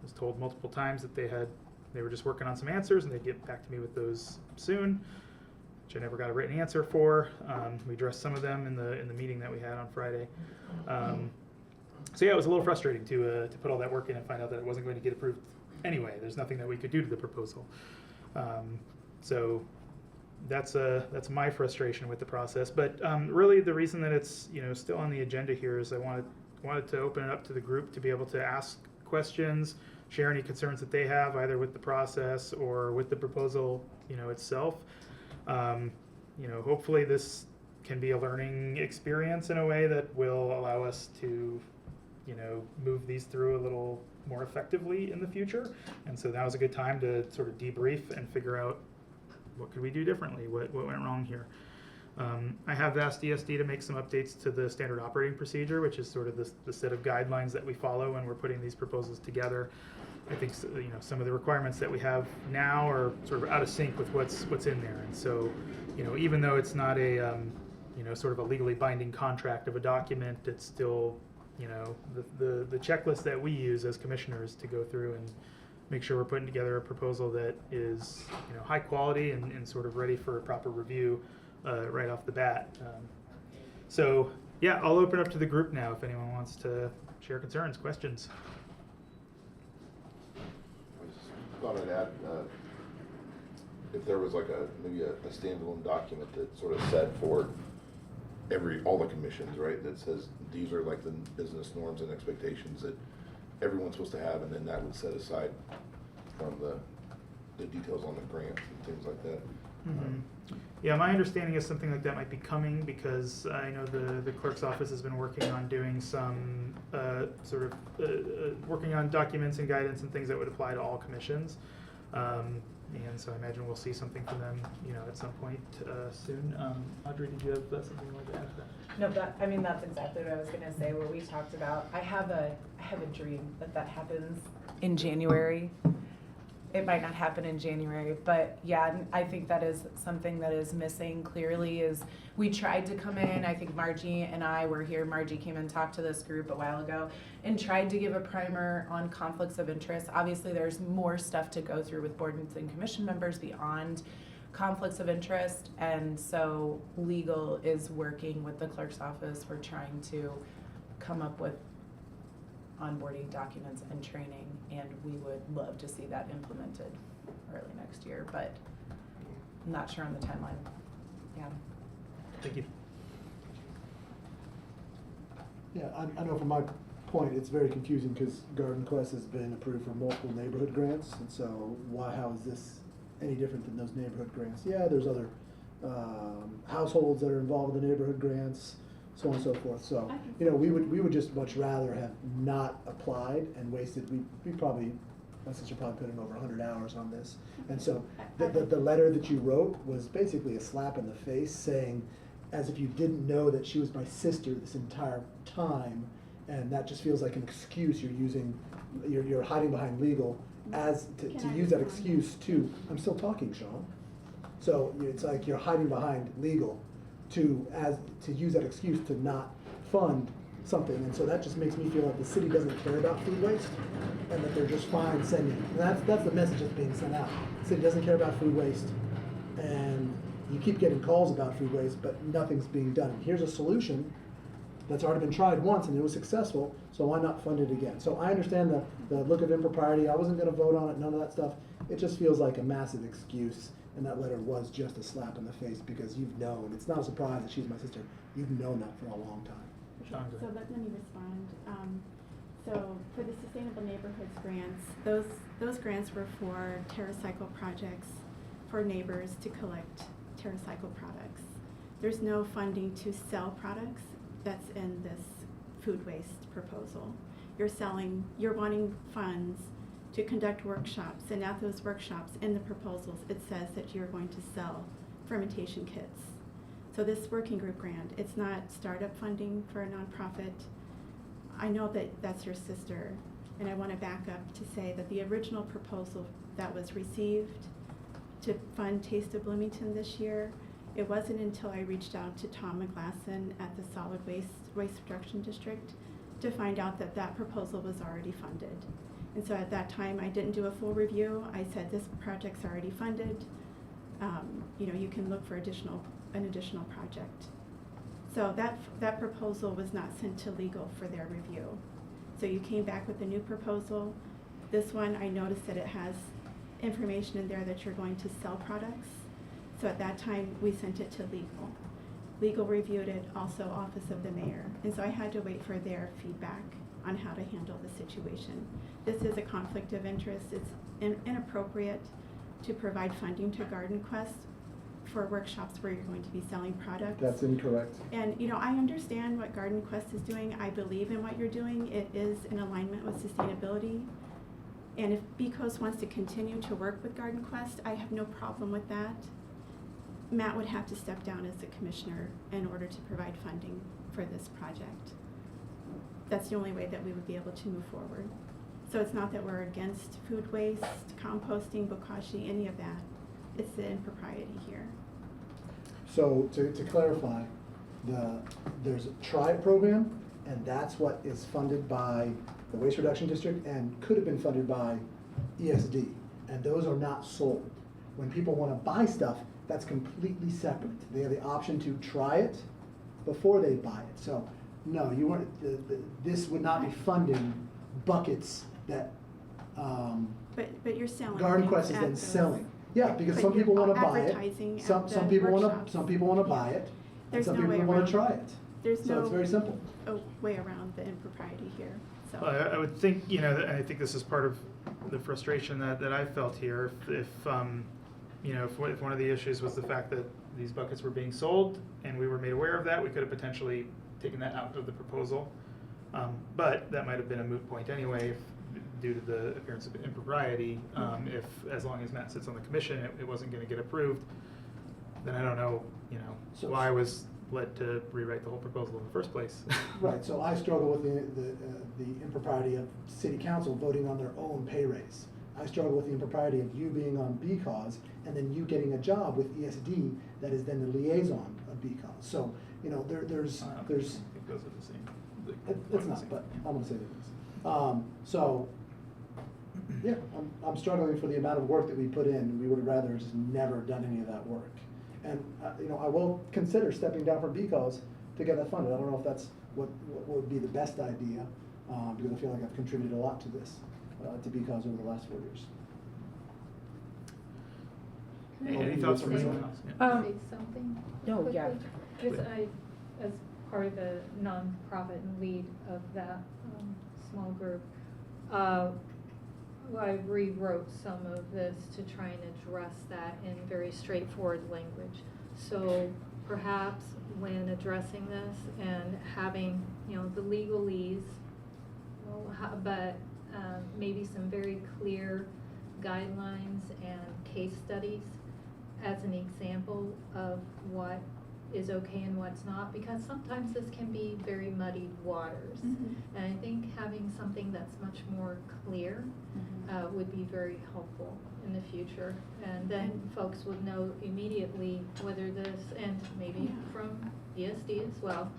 was told multiple times that they were just working on some answers and they'd get back to me with those soon, which I never got a written answer for. We addressed some of them in the meeting that we had on Friday. It was a little frustrating to put all that work in and find out that it wasn't going to get approved anyway. There's nothing that we could do to the proposal. That's my frustration with the process. But really, the reason that it's still on the agenda here is I wanted to open it up to the group to be able to ask questions, share any concerns that they have, either with the process or with the proposal itself. Hopefully this can be a learning experience in a way that will allow us to move these through a little more effectively in the future. And so that was a good time to sort of debrief and figure out what could we do differently, what went wrong here. I have asked ESD to make some updates to the standard operating procedure, which is sort of the set of guidelines that we follow when we're putting these proposals together. I think some of the requirements that we have now are sort of out of sync with what's in there, and so even though it's not a sort of a legally binding contract of a document, it's still the checklist that we use as commissioners to go through and make sure we're putting together a proposal that is high quality and sort of ready for a proper review right off the bat. I'll open up to the group now if anyone wants to share concerns, questions. I just thought I'd add, if there was like maybe a standalone document that sort of said for all the commissions, right, that says these are like the business norms and expectations that everyone's supposed to have, and then that would set aside from the details on the grants and things like that. Mm-hmm. Yeah, my understanding is something like that might be coming, because I know the clerk's office has been working on doing some working on documents and guidance and things that would apply to all commissions. And so I imagine we'll see something from them, at some point soon. Audrey, did you have something like that? No, that's exactly what I was gonna say. What we talked about, I have a dream that happens in January. It might not happen in January, but yeah, I think that is something that is missing clearly. Is we tried to come in, I think Margie and I were here, Margie came and talked to this group a while ago and tried to give a primer on conflicts of interest. Obviously there's more stuff to go through with board and commission members beyond conflicts of interest, and so legal is working with the clerk's office. We're trying to come up with onboarding documents and training, and we would love to see that implemented early next year, but I'm not sure on the timeline. Yeah. Thank you. Yeah, I know from my point, it's very confusing because Garden Quest has been approved for multiple neighborhood grants, and so how is this any different than those neighborhood grants? Yeah, there's other households that are involved in the neighborhood grants, so on and so forth. So, I can you know, we would just much rather have not applied and wasted, we probably, my sister probably put in over 100 hours on this. And so the letter that you wrote was basically a slap in the face, saying, as if you didn't know that she was my sister this entire time, and that just feels like an excuse you're using, you're hiding behind legal as to Can I use that respond? excuse to, I'm still talking, Sean. So it's like you're hiding behind legal to use that excuse to not fund something. And so that just makes me feel like the city doesn't care about food waste, and that they're just fine sending. And that's the message that's being sent out. The city doesn't care about food waste, and you keep getting calls about food waste, but nothing's being done. And here's a solution that's already been tried once and it was successful, so why not fund it again? So I understand the look of impropriety. I wasn't gonna vote on it, none of that stuff. It just feels like a massive excuse, and that letter was just a slap in the face because you've known, it's not a surprise that she's my sister, you've known that for a long time. Sean, go So ahead. let me respond. So for the Sustainable Neighborhoods grants, those grants were for TerraCycle projects for neighbors to collect TerraCycle products. There's no funding to sell products that's in this food waste proposal. You're wanting funds to conduct workshops, and at those workshops, in the proposals, it says that you're going to sell fermentation kits. So this working group grant, it's not startup funding for a nonprofit. I know that that's your sister, and I want to back up to say that the original proposal that was received to fund Taste of Bloomington this year, it wasn't until I reached out to Tom McGlasson at the Solid Waste Reduction District to find out that that proposal was already funded. And so at that time, I didn't do a full review. I said, this project's already funded. You know, you can look for an additional project. So that proposal was not sent to legal for their review. So you came back with a new proposal. This one, I noticed that it has information in there that you're going to sell products. So at that time, we sent it to legal. Legal reviewed it, also Office of the Mayor. And so I had to wait for their feedback on how to handle the situation. This is a conflict of interest. It's inappropriate to provide funding to Garden Quest for workshops where you're going to be selling products. That's incorrect. And, you know, I understand what Garden Quest is doing. I believe in what you're doing. It is in alignment with sustainability. And if Becos wants to continue to work with Garden Quest, I have no problem with that. Matt would have to step down as the commissioner in order to provide funding for this project. That's the only way that we would be able to move forward. So it's not that we're against food waste, composting, bokashi, any of that. It's the impropriety here. So to clarify, there's a TRIBE program, and that's what is funded by the Waste Reduction District and could have been funded by ESD, and those are not sold. When people want to buy stuff, that's completely separate. They have the option to try it before they buy it. So no, you weren't. This would not be funding buckets that But you're selling. Garden things Quest is at then those- selling. Yeah, because But some people you're want to buy advertising it. at Some the people want workshops. to buy it, and There's some no people way want around. to try it. There's So no it's very simple. way around the impropriety here. So. Well, I would think, you know, I think this is part of the frustration that I felt here. If you know, if one of the issues was the fact that these buckets were being sold and we were made aware of that, we could have potentially taken that out of the proposal. But that might have been a moot point anyway, due to the appearance of impropriety. If, as long as Matt sits on the commission, it wasn't going to get approved, then I don't know, you know, So- why I was led to rewrite the whole proposal in the first place. Right, so I struggle with the impropriety of city council voting on their own pay raise. I struggle with the impropriety of you being on BCause and then you getting a job with ESD that is then the liaison of BCause. So, you know, there's, I think those are the same. it's not, but I'm gonna say it is. So, yeah, I'm struggling for the amount of work that we put in. We would have rather just never done any of that work. And, you know, I will consider stepping down from BCause to get that funded. I don't know if that's what would be the best idea, because I feel like I've contributed a lot to this, to BCause over the last 4 years. Any thoughts from anyone else? Yeah. Say something? No, yeah. quickly? Because as part of the nonprofit and lead of that small group, I rewrote some of this to try and address that in very straightforward language. So perhaps when addressing this and having, the legalese, but maybe some very clear guidelines and case studies as an example of what is okay and what's not, because sometimes this can be very muddied waters. And I think having something that's much more clear would be very helpful in the future. And then folks would know immediately whether this, and maybe from ESD as well,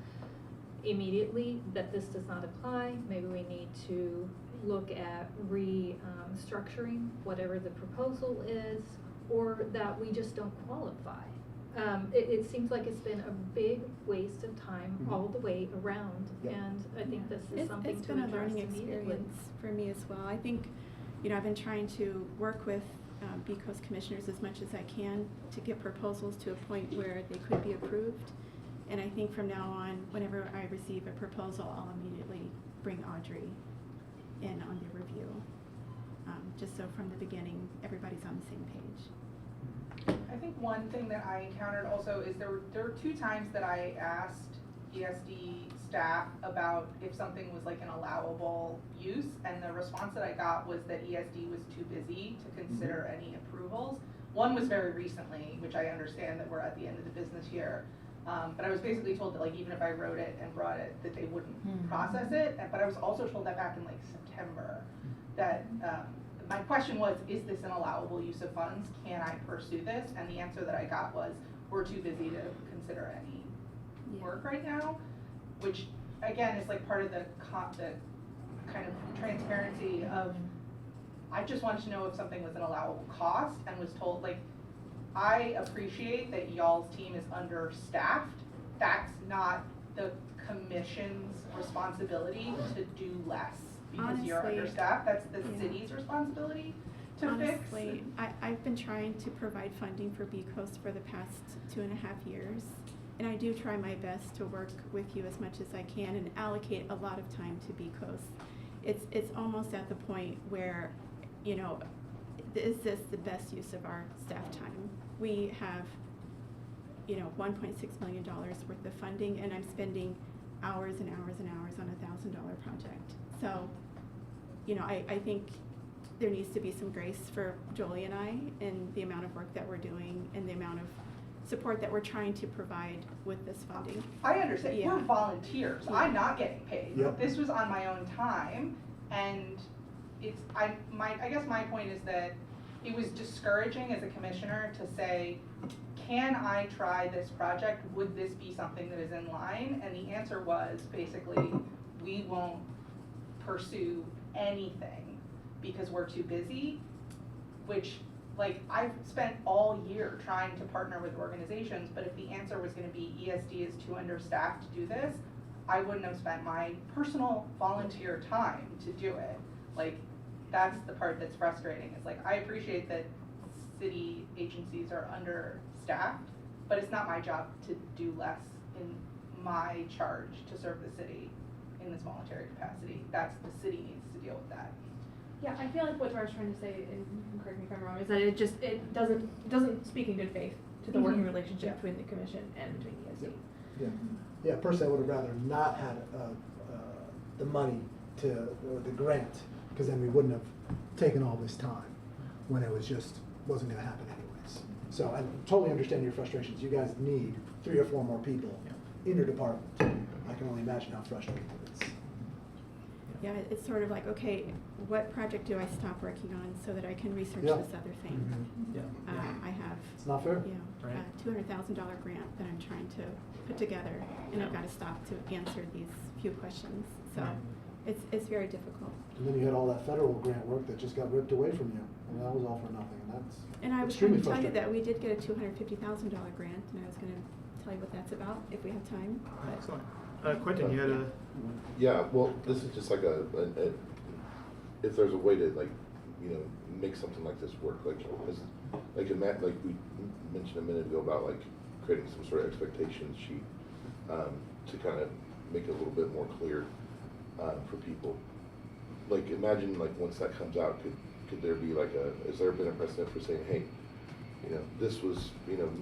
immediately that this does not apply. Maybe we need to look at restructuring whatever the proposal is, or that we just don't qualify. It seems like it's been a big waste of time all the way around, and I think this is something to address It's been a learning immediately. experience for me as well. I think, I've been trying to work with BCOS commissioners as much as I can to get proposals to a point where they could be approved. And I think from now on, whenever I receive a proposal, I'll immediately bring Audrey in on the review. Just so from the beginning, everybody's on the same page. I think one thing that I encountered also is there were 2 times that I asked ESD staff about if something was like an allowable use, and the response that I got was that ESD was too busy to consider any approvals. One was very recently, which I understand that we're at the end of the business year, but I was basically told that even if I wrote it and brought it, that they wouldn't process it. But I was also told that back in September, that my question was, is this an allowable use of funds? Can I pursue this? And the answer that I got was, we're too busy to consider any work right now, which again is part of the kind of transparency of, I just wanted to know if something was an allowable cost, and was told I appreciate that y'all's team is understaffed. That's not the commission's responsibility to do less because you're understaffed. That's the city's responsibility to fix. Honestly, I've been trying to provide funding for BCOS for the past 2.5 years. And I do try my best to work with you as much as I can and allocate a lot of time to BCOS. It's almost at the point where, is this the best use of our staff time? We have, $1.6 million worth of funding, and I'm spending hours and hours and hours on a $1,000 project. So, I think there needs to be some grace for Jolie and I in the amount of work that we're doing and the amount of support that we're trying to provide with this funding. I understand. Yeah. We're volunteers. Yeah. I'm not getting paid. Yep. This was on my own time, and I guess my point is that it was discouraging as a commissioner to say, can I try this project? Would this be something that is in line? And the answer was basically, we won't pursue anything because we're too busy, which I've spent all year trying to partner with organizations, but if the answer was gonna be ESD is too understaffed to do this, I wouldn't have spent my personal volunteer time to do it. That's the part that's frustrating. It's I appreciate that city agencies are understaffed, but it's not my job to do less in my charge to serve the city in this voluntary capacity. The city needs to deal with that. Yeah, I feel like what Tara's trying to say, and correct me if I'm wrong, is that it doesn't speak in good faith to the working relationship between the commission and between ESD. Yeah, personally, I would have rather not had the money or the grant, because then we wouldn't have taken all this time when it wasn't gonna happen anyways. So I totally understand your frustrations. You guys need 3 or 4 more people in your department. I can only imagine how frustrating it is. Yeah, it's sort of okay, what project do I stop working on so that I can research Yeah. this other thing? I have, It's not fair. a $200,000 grant that I'm trying to put together, and I've got to stop to answer these few questions. So it's very difficult. And then you had all that federal grant work that just got ripped away from you, and that was all for nothing, and that's And I was trying extremely to tell you that frustrating. we did get a $250,000 grant, and I was going to tell you what that's about if we have time. But Excellent. Quentin, you had a. Yeah, well, this is just if there's a way to make something like this work, we mentioned a minute ago about creating some sort of expectation sheet to kind of make it a little bit more clear for people. Imagine once that comes out, could there be has there been a precedent for saying, hey, this was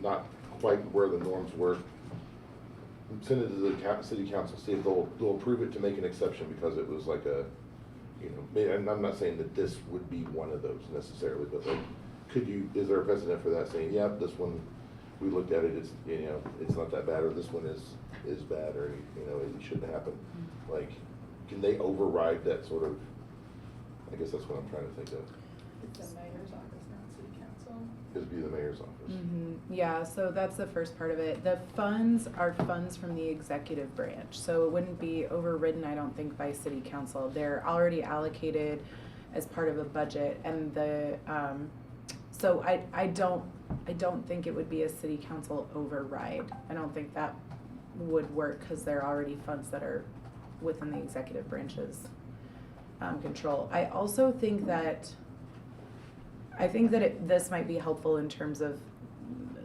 not quite where the norms were, send it to the city council, see if they'll approve it to make an exception, because it was like a, you know, and I'm not saying that this would be one of those necessarily, but like, is there a precedent for that, saying, yeah, this one, we looked at it, it's, you know, it's not that bad, or this one is bad, or, you know, it shouldn't happen? Like, can they override that sort of, I guess that's what I'm trying to think of. It's the mayor's office, not city council. It'd be the mayor's office. Yeah, so that's the first part of it. The funds are funds from the executive branch, so it wouldn't be overridden, I don't think, by city council. They're already allocated as part of a budget, and the, so I don't think it would be a city council override. I don't think that would work, because they're already funds that are within the executive branch's control. I also think that this might be helpful in terms of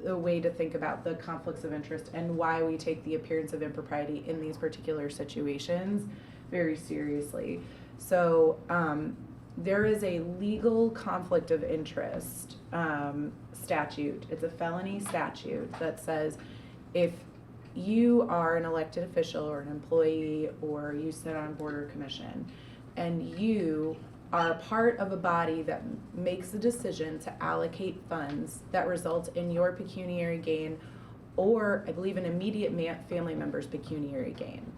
a way to think about the conflicts of interest and why we take the appearance of impropriety in these particular situations very seriously. So there is a legal conflict of interest statute. It's a felony statute that says if you are an elected official or an employee, or you sit on board or commission, and you are part of a body that makes a decision to allocate funds that result in your pecuniary gain, or I believe an immediate family member's pecuniary gain,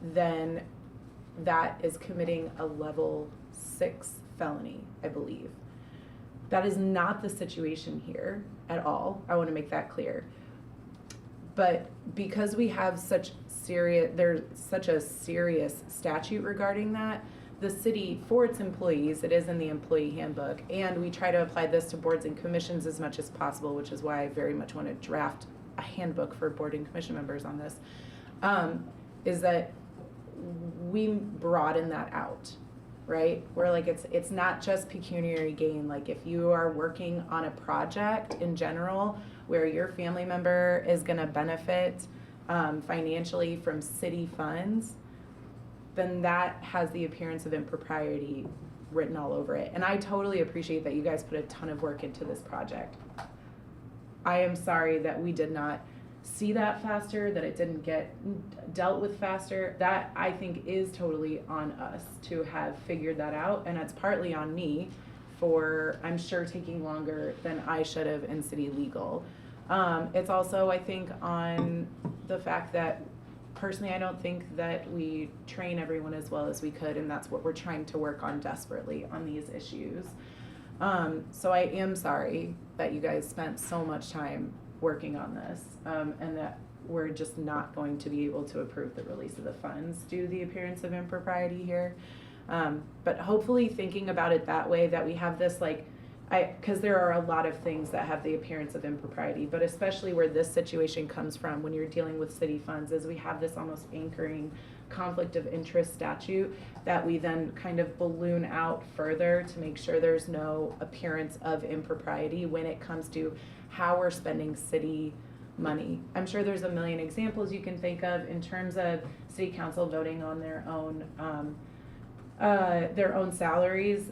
then that is committing a level 6 felony, I believe. That is not the situation here at all. I want to make that clear. But because we have there's such a serious statute regarding that, the city, for its employees, it is in the employee handbook, and we try to apply this to boards and commissions as much as possible, which is why I very much want to draft a handbook for board and commission members on this, is that we broaden that out, right? Where like it's not just pecuniary gain. Like if you are working on a project in general where your family member is going to benefit financially from city funds, then that has the appearance of impropriety written all over it. And I totally appreciate that you guys put a ton of work into this project. I am sorry that we did not see that faster, that it didn't get dealt with faster. That I think is totally on us to have figured that out, and it's partly on me for, I'm sure, taking longer than I should have in city legal. It's also, I think, on the fact that personally I don't think that we train everyone as well as we could, and that's what we're trying to work on desperately on these issues. So I am sorry that you guys spent so much time working on this, and that we're just not going to be able to approve the release of the funds due to the appearance of impropriety here. But hopefully thinking about it that way, that we have this because there are a lot of things that have the appearance of impropriety, but especially where this situation comes from when you're dealing with city funds, is we have this almost anchoring conflict of interest statute that we then kind of balloon out further to make sure there's no appearance of impropriety when it comes to how we're spending city money. I'm sure there's a million examples you can think of in terms of city council voting on their own salaries.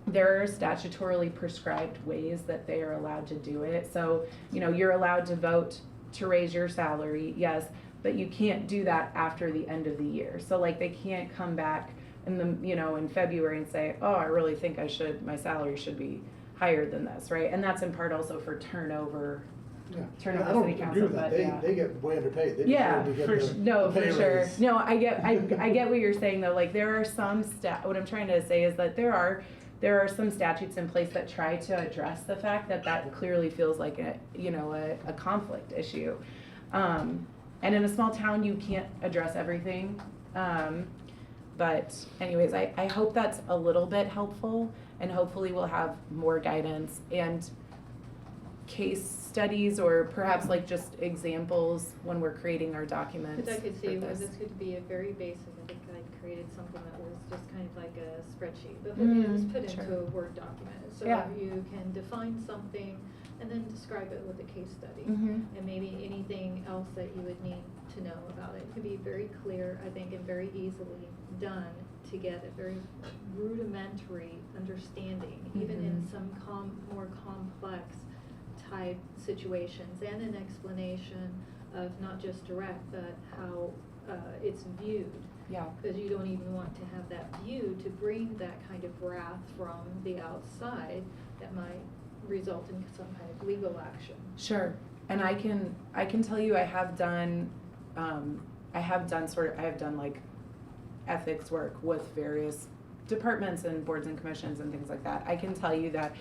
There are statutorily prescribed ways that they are allowed to do it. So, you're allowed to vote to raise your salary, yes, but you can't do that after the end of the year. So they can't come back in February and say, oh, I really think my salary should be higher than this, right? And that's in part also for turnover. Yeah. Turnover I don't city agree council, with that. but yeah. They get way underpaid. They Yeah, deserve to get for the pay sure. raise. No, I get what you're saying though. There are some what I'm trying to say is that there are some statutes in place that try to address the fact that clearly feels like a conflict issue. And in a small town, you can't address everything. But anyways, I hope that's a little bit helpful, and hopefully we'll have more guidance and case studies, or perhaps just examples when we're creating our documents. Because I could for see this. this could be a very basic, I think I created something that was just kind of like a spreadsheet, but it was put sure. into a Word document. So Yeah. you can define something and then describe it with a case study. Mhm. And maybe anything else that you would need to know about it. It could be very clear, I think, and very easily done to get a very rudimentary understanding, even in some more complex type situations and an explanation of not just direct, but how it's viewed. Yeah. Because you don't even want to have that view to bring that kind of wrath from the outside that might result in some kind of legal action. Sure. And I can tell you I have done like ethics work with various departments and boards and commissions and things like that. I can tell you that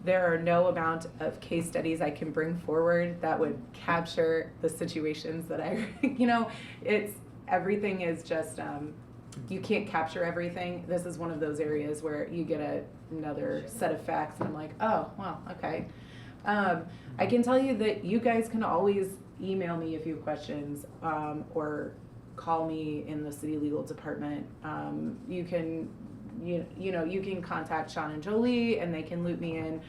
there are no amount of case studies I can bring forward that would capture the situations that everything is just, you can't capture everything. This is one of those areas where you get another set of facts and I'm like, oh, well, okay. I can tell you that you guys can always email me if you have questions, or call me in the city legal department. You can contact Sean and Jolie and they can loop me in.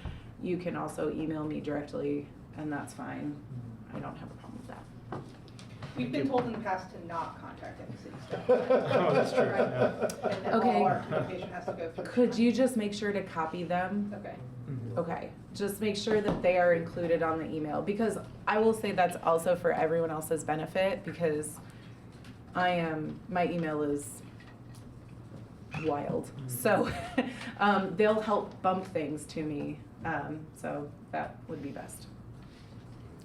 You can also email me directly and that's fine. I don't have a problem with that. We've been told in the past to not contact any city staff. Oh, that's true. Right? Yeah. And then Okay. all our communication has to go through. Could you just make sure to copy them? Okay. Okay, just make sure that they are included on the email, because I will say that's also for everyone else's benefit, because my email is wild. So they'll help bump things to me, so that would be best.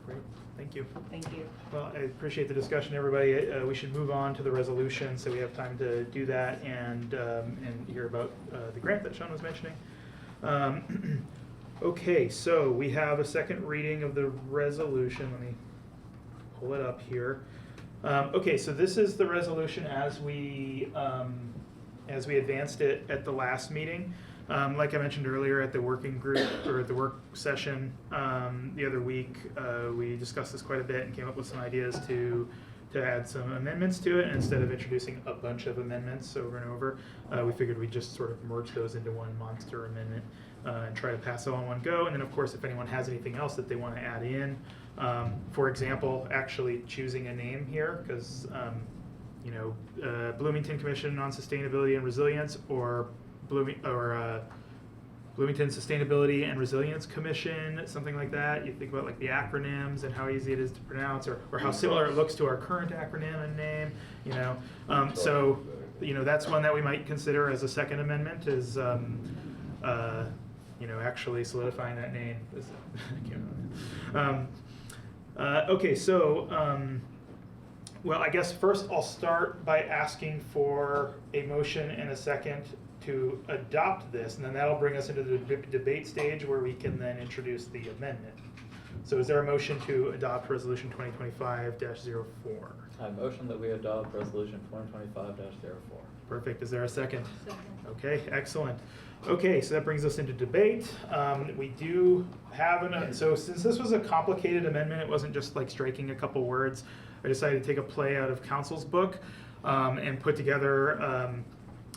Great, thank you. Thank you. Well, I appreciate the discussion, everybody. We should move on to the resolution, so we have time to do that and hear about the grant that Sean was mentioning. Okay, so we have a second reading of the resolution. Let me pull it up here. Okay, so this is the resolution as we advanced it at the last meeting. Like I mentioned earlier at the working group or at the work session the other week, we discussed this quite a bit and came up with some ideas to add some amendments to it. And instead of introducing a bunch of amendments over and over, we figured we'd just sort of merge those into one monster amendment and try to pass it all in one go. And then, of course, if anyone has anything else that they want to add in, for example, actually choosing a name here, because Bloomington Commission on Sustainability and Resilience, or Bloomington Sustainability and Resilience Commission, something like that. You think about like the acronyms and how easy it is to pronounce, or how similar it looks to our current acronym and name. So that's one that we might consider as a second amendment, is actually solidifying that name. I can't remember. Okay, so well, I guess first I'll start by asking for a motion and a second to adopt this, and then that'll bring us into the debate stage where we can then introduce the amendment. So is there a motion to adopt Resolution 2025-04? I motion that we adopt Resolution 2025-04. Perfect. Is there a second? Second. Okay, excellent. Okay, so that brings us into debate. We do have so since this was a complicated amendment, it wasn't just like striking a couple words. I decided to take a play out of council's book and put together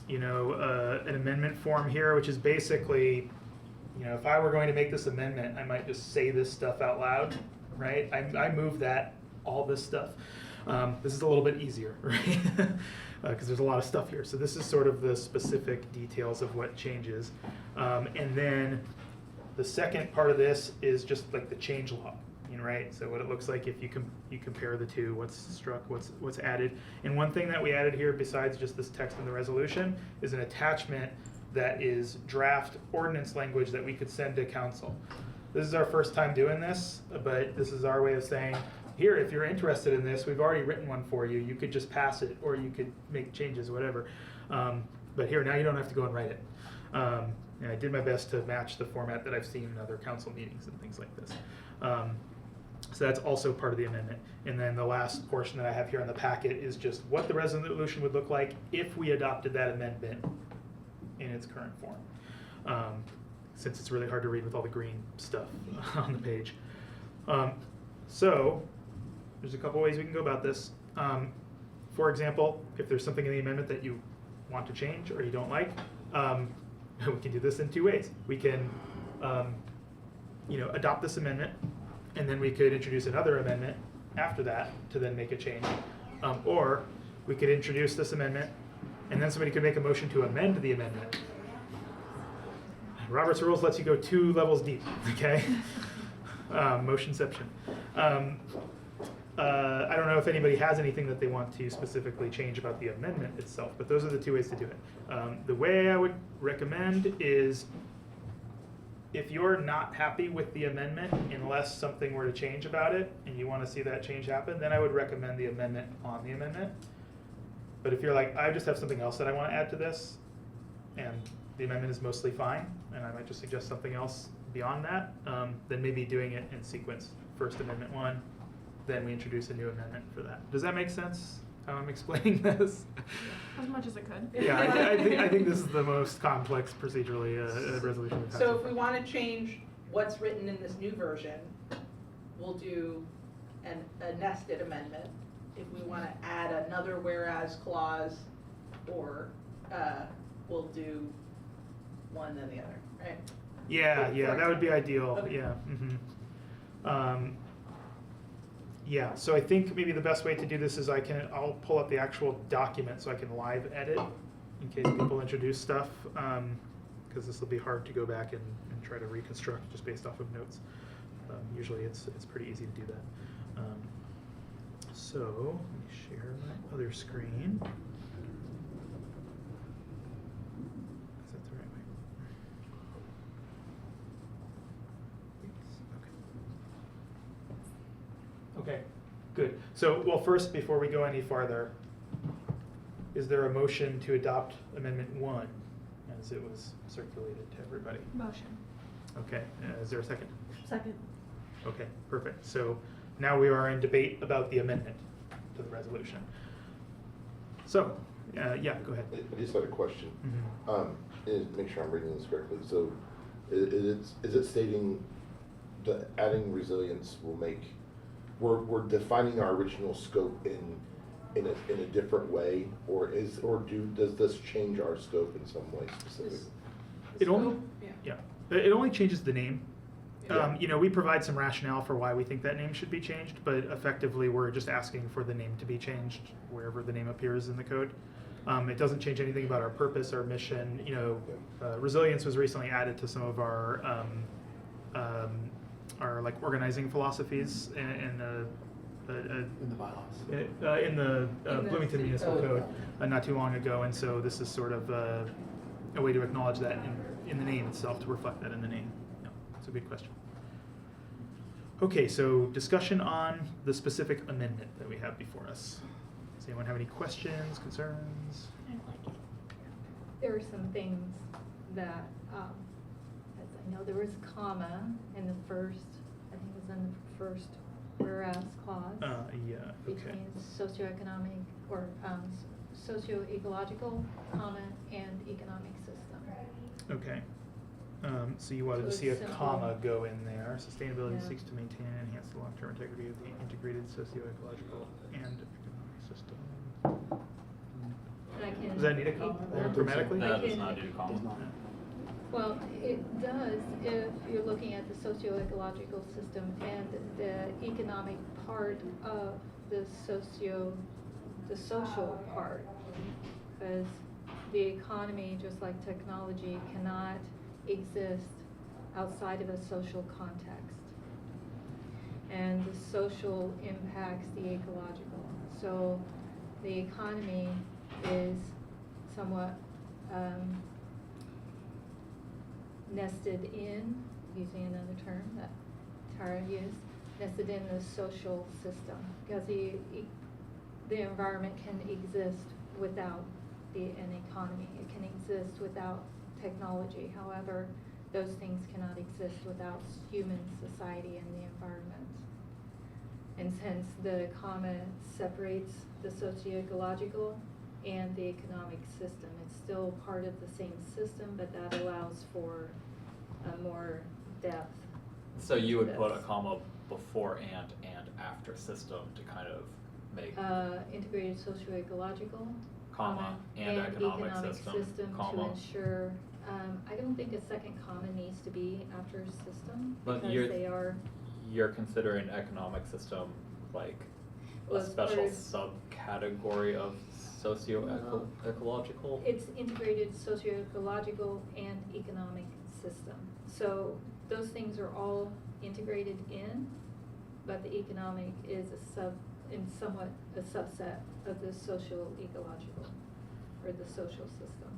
an amendment form here, which is basically, if I were going to make this amendment, I might just say this stuff out loud, right? I move that, all this stuff. This is a little bit easier, right? Because there's a lot of stuff here. So this is sort of the specific details of what changes. And then the second part of this is just like the change log, right? So what it looks like if you compare the two, what's struck, what's added. And one thing that we added here besides just this text in the resolution is an attachment that is draft ordinance language that we could send to council. This is our first time doing this, but this is our way of saying, here, if you're interested in this, we've already written one for you. You could just pass it, or you could make changes, whatever. But here, now you don't have to go and write it. And I did my best to match the format that I've seen in other council meetings and things like this. So that's also part of the amendment. And then the last portion that I have here on the packet is just what the resolution would look like if we adopted that amendment in its current form. Since it's really hard to read with all the green stuff on the page. So there's a couple ways we can go about this. For example, if there's something in the amendment that you want to change or you don't like, we can do this in two ways. We can adopt this amendment, and then we could introduce another amendment after that to then make a change. Or we could introduce this amendment, and then somebody could make a motion to amend the amendment. Robert's Rules lets you go 2 levels deep, okay? Motionception. I don't know if anybody has anything that they want to specifically change about the amendment itself, but those are the two ways to do it. The way I would recommend is if you're not happy with the amendment, unless something were to change about it and you want to see that change happen, then I would recommend the amendment on the amendment. But if you're like, I just have something else that I want to add to this, and the amendment is mostly fine, and I might just suggest something else beyond that, then maybe doing it in sequence. First Amendment 1, then we introduce a new amendment for that. Does that make sense, how I'm explaining this? As much as it could. Yeah, I think this is the most complex procedurally resolution we've had. So if we want to change what's written in this new version, we'll do a nested amendment. If we want to add another whereas clause, or we'll do one then the other, right? Yeah, that would be ideal. Okay. Yeah. Yeah, so I think maybe the best way to do this is I'll pull up the actual document so I can live edit in case people introduce stuff, because this will be hard to go back and try to reconstruct just based off of notes. Usually it's pretty easy to do that. So let me share my other screen. Is that the right way? Okay, good. So, well, first, before we go any farther, is there a motion to adopt Amendment 1 as it was circulated to everybody? Motion. Okay, is there a second? Second. Okay, perfect. So now we are in debate about the amendment to the resolution. So, yeah, go ahead. I just had a question. Make sure I'm reading this correctly. So is it stating that adding resilience will make, we're defining our original scope in a different way, or does this change our scope in some way specific? It only, Scope? yeah, it only changes the name. Yeah. You know, we provide some rationale for why we think that name should be changed, but effectively we're just asking for the name to be changed wherever the name appears in the code. It doesn't change anything about our purpose, our mission. You know, resilience was recently added to some of our like organizing philosophies in the bylaws. in the In the Bloomington city Municipal code. Code not too long ago, and so this is sort of a way to acknowledge that in the name itself, to reflect that in the name. Yeah, that's a good question. Okay, so discussion on the specific amendment that we have before us. Does anyone have any questions, concerns? There are some things that, as I know, there was a comma in the first, I think it was in the first whereas clause. Yeah, okay. Between socioeconomic or socio-ecological, comma, and economic system. Okay. So you wanted to So see a it's simple. comma go in there. Sustainability Yeah. seeks to maintain and enhance the long-term integrity of the integrated socio-ecological and economic system. And I can. Does that need a comma there grammatically? That I does not can- do comma. Well, it does if you're looking at the socio-ecological system and the economic part of the social part. Because the economy, just like technology, cannot exist outside of a social context. And the social impacts the ecological. So the economy is somewhat nested in, using another term that Tara used, nested in the social system, because the environment can exist without an economy. It can exist without technology. However, those things cannot exist without human society and the environment. And since the comma separates the socio-ecological and the economic system, it's still part of the same system, but that allows for a more depth. So you would to put a this. comma before and after system to kind of make Integrated socio-ecological, comma and economic system, to comma. ensure, I don't think a second comma needs to be after system, But because you're- they are, You're considering economic system like Well, a it's special part of- subcategory of socio-ecological? it's integrated socio-ecological and economic system. So those things are all integrated in, but the economic is somewhat a subset of the social ecological, or the social system.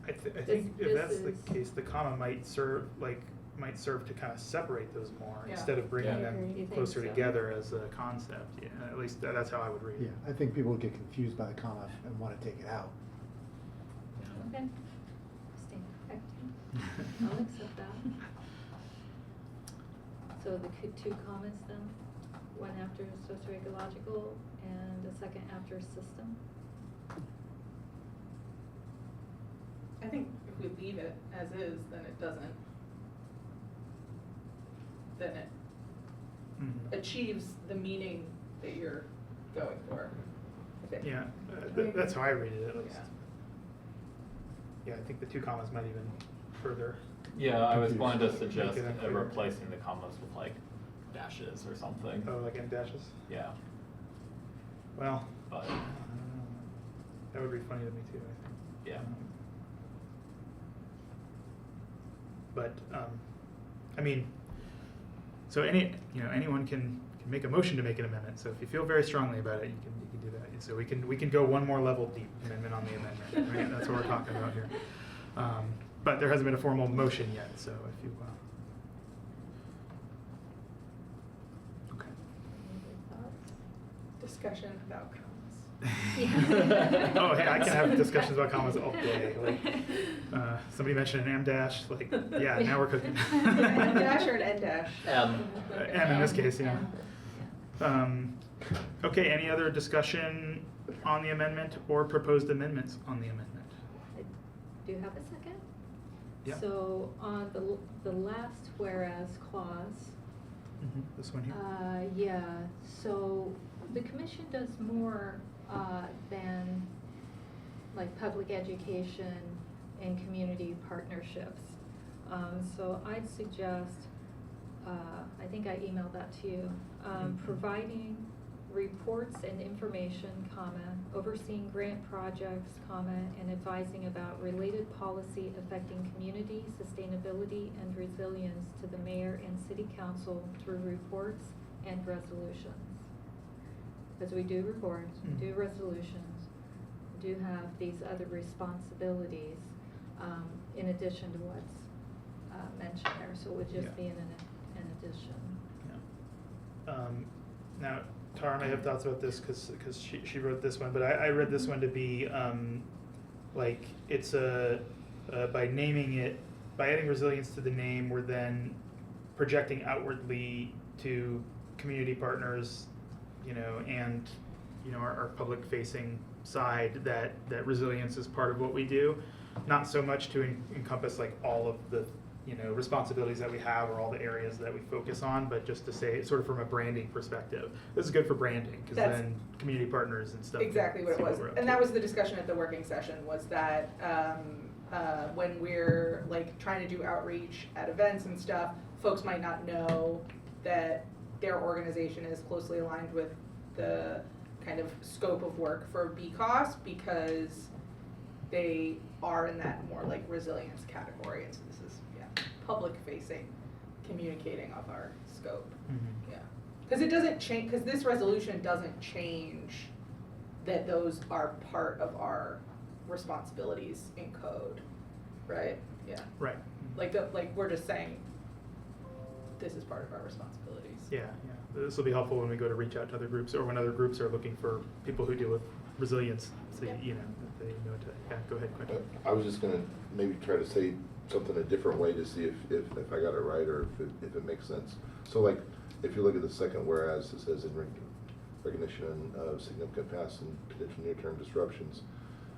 I think if This that's the is- case, the comma might serve to kind of separate those more Yeah. instead of bringing Yeah. You them think closer so? together as a concept. Yeah, at least that's how I would read it. Yeah, I think people would get confused by the comma and want to take it out. Okay. Stand corrected. I'll accept that. So the two comments then, one after socio-ecological and a second after system. I think if we leave it as is, then it doesn't, then it Mhm. achieves the meaning that you're going for. I think. Yeah, that's how I read it at least. Yeah. Yeah, I think the two commas might even further. Yeah, I was going to Make suggest it unclear. replacing the commas with like dashes or something. Oh, like in dashes? Yeah, Well, but that would be funny to me too, I think. yeah. But, I mean, so anyone can make a motion to make an amendment. So if you feel very strongly about it, you can do that. So we can go one more level deep amendment on the amendment. Right? That's what we're talking about here. But there hasn't been a formal motion yet. So if you, okay. Any other thoughts? Discussion about commas. Oh, hey, I can have discussions about commas all day. Like, somebody mentioned an M dash. Like, yeah, now we're cooking. M dash or an N dash? M. M in this case, yeah. Okay, any other discussion on the amendment or proposed amendments on the amendment? I do have a second. Yeah. So on the last whereas clause, This one here? yeah, so the commission does more than like public education and community partnerships. So I'd suggest, I think I emailed that to you, providing reports and information, overseeing grant projects, and advising about related policy affecting community, sustainability, and resilience to the mayor and city council through reports and resolutions. Because we do reports, we do resolutions, we do have these other responsibilities, in addition to what's mentioned there, so it would just be an addition. Yeah. Now, Tara may have thoughts about this because she wrote this one, but I read this one to be like it's by naming it, by adding resilience to the name, we're then projecting outwardly to community partners, and our public facing side that resilience is part of what we do, not so much to encompass like all of the responsibilities that we have or all the areas that we focus on, but just to say sort of from a branding perspective, this is good for branding because That's then community partners and stuff. Exactly what it see was, we're up and to. that was the discussion at the working session, was that when we're like trying to do outreach at events and stuff, folks might not know that their organization is closely aligned with the kind of scope of work for BCOS because they are in that more like resilience category, and so this is public facing, communicating of our scope. Mhm. Yeah, because it doesn't change, because this resolution doesn't change that those are part of our responsibilities in code, right? Yeah, Right. like we're just saying this is part of our responsibilities. Yeah. This will be helpful when we go to reach out to other groups or when other groups are looking for people who deal with resilience. So Yeah. that they know to. Yeah, go ahead, Quentin. I was just gonna maybe try to say something a different way to see if I got it right or if it makes sense. So like, if you look at the second whereas, it says in recognition of significant past and potential near-term disruptions,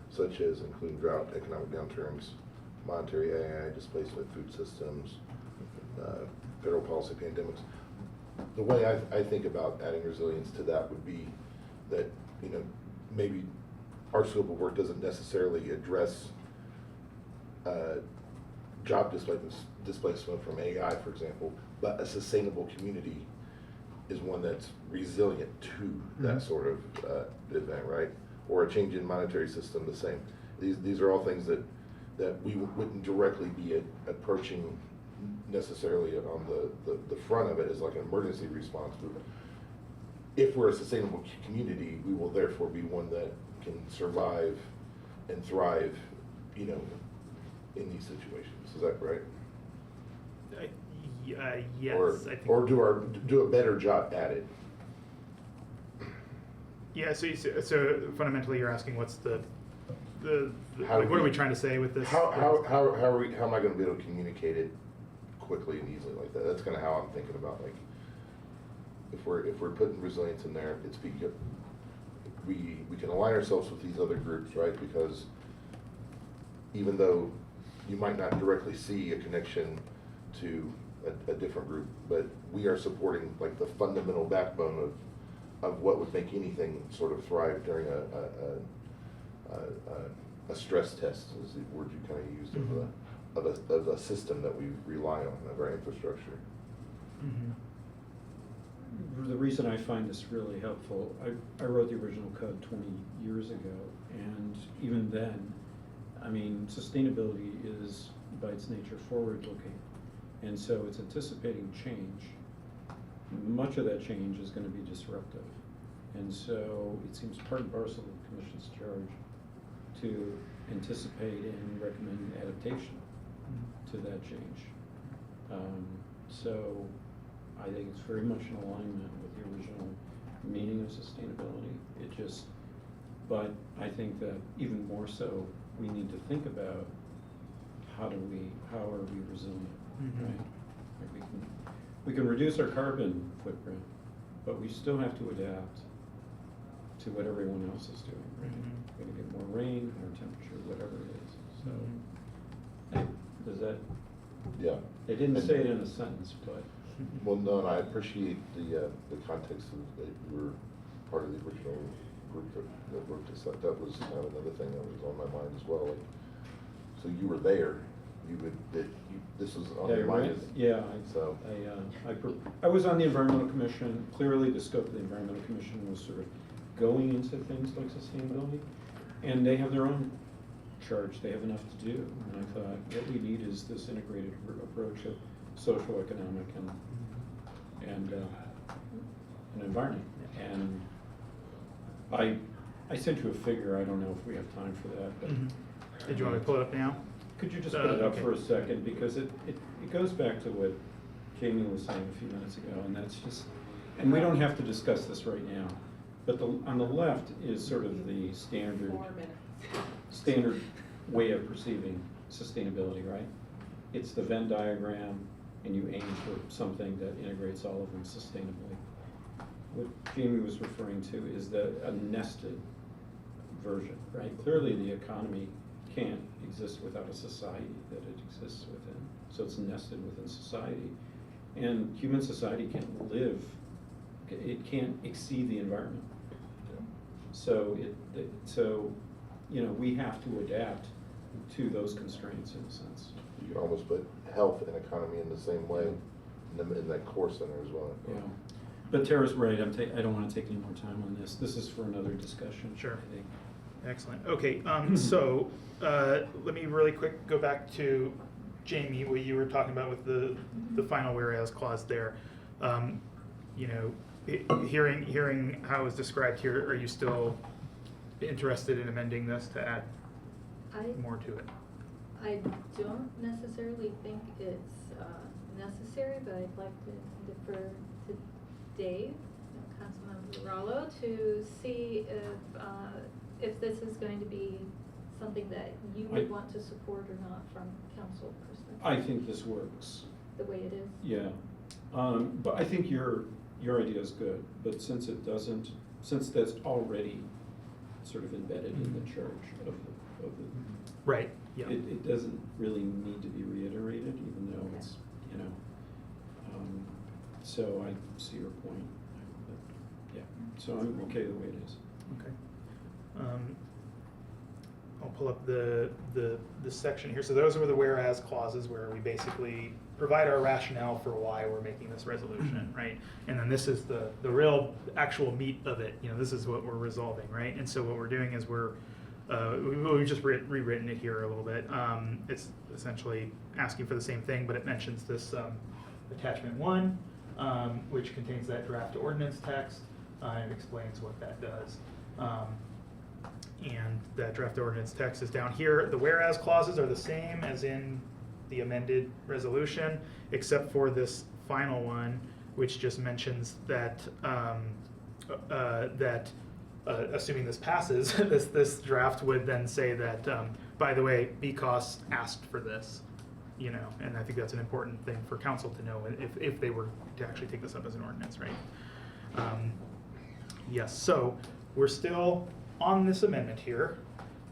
such as including drought, economic downturns, monetary AI, displacement, food systems, federal policy pandemics. The way I think about adding resilience to that would be that, maybe our scope of work doesn't necessarily address job displacement from AI, for example, but a sustainable community is one that's resilient to that sort of event, right? Or a change in monetary system, the same. These are all things that we wouldn't directly be approaching necessarily on the front of it as like an emergency response, but if we're a sustainable community, we will therefore be one that can survive and thrive, you know, in these situations. Is that right? Yes, Or, I think. or do a better job at it. Yeah, so fundamentally you're asking what's the How like, do what are we- we trying to say with this? How am I gonna be able to communicate it quickly and easily like that? That's kinda how I'm thinking about, like, if we're putting resilience in there, it's because we can align ourselves with these other groups, right? Because even though you might not directly see a connection to a different group, but we are supporting like the fundamental backbone of what would make anything sort of thrive during a stress test, is the word you kind of used, of a system that we rely on, of our infrastructure. Mhm. The reason I find this really helpful, I wrote the original code 20 years ago, and even then, I mean, sustainability is by its nature forward-looking, and so it's anticipating change. Much of that change is going to be disruptive, and so it seems part and parcel of the Commission's charge to anticipate and recommend adaptation to that change. So I think it's very much in alignment with the original meaning of sustainability. But I think that even more so, we need to think about how are we resilient, right? Like we can reduce our carbon footprint, but we still have to adapt to what everyone else is doing, right? We're gonna get more rain, more temperature, whatever it is. So, does that? Yeah. They didn't say it in a sentence, but. Well, no, and I appreciate the context of that you were part of the original group that worked this up. That was kind of another thing that was on my mind as well. Like, so you were there. This was on your mind. Yeah, So. I was on the Environmental Commission. Clearly, the scope of the Environmental Commission was sort of going into things like sustainability, and they have their own charge. They have enough to do, and I thought what we need is this integrated approach of social, economic, and environment. And I sent you a figure. I don't know if we have time for that. But Did you want me to pull it up now? could you just put it up Okay. for a second, because it goes back to what Jamie was saying a few minutes ago, and that's just, and we don't have to discuss this right now, but on the left is sort of the standard way of perceiving sustainability, right? It's the Venn diagram, and you aim for something that integrates all of them sustainably. What Jamie was referring to is a nested version, right? Clearly, the economy can't exist without a society that it exists within. So it's nested within society. And human society can't live, it can't exceed the environment. So you know, we have to adapt to those constraints in a sense. You can almost put health and economy in the same way in that core center as well. Yeah. But Tara's right, I don't want to take any more time on this. This is for another discussion. Sure. I think. Excellent. Okay, so let me really quick go back to Jamie, what you were talking about with the final whereas clause there. You know, hearing how it was described here, are you still interested in amending this to add more to it? I don't necessarily think it's necessary, but I'd like to defer to Dave, Councilmember Rallo, to see if this is going to be something that you would want to support or not from council perspective. I think this works. The way it is? Yeah. But I think your idea is good, but since that's already sort of embedded in the charge of the Right, yeah. It doesn't really need to be reiterated, even though it's, you know, so I see your point. But, yeah, so I'm okay the way it is. Okay. I'll pull up the section here. So those are the whereas clauses where we basically provide our rationale for why we're making this resolution, right? And then this is the real actual meat of it. You know, this is what we're resolving, right? And so what we're doing is we're we've just rewritten it here a little bit. It's essentially asking for the same thing, but it mentions this attachment 1, which contains that draft ordinance text, and explains what that does. And that draft ordinance text is down here. The whereas clauses are the same as in the amended resolution, except for this final one, which just mentions that assuming this passes, this draft would then say that, by the way, BCOS asked for this, you know, and I think that's an important thing for council to know if they were to actually take this up as an ordinance, right? Yes, so we're still on this amendment here.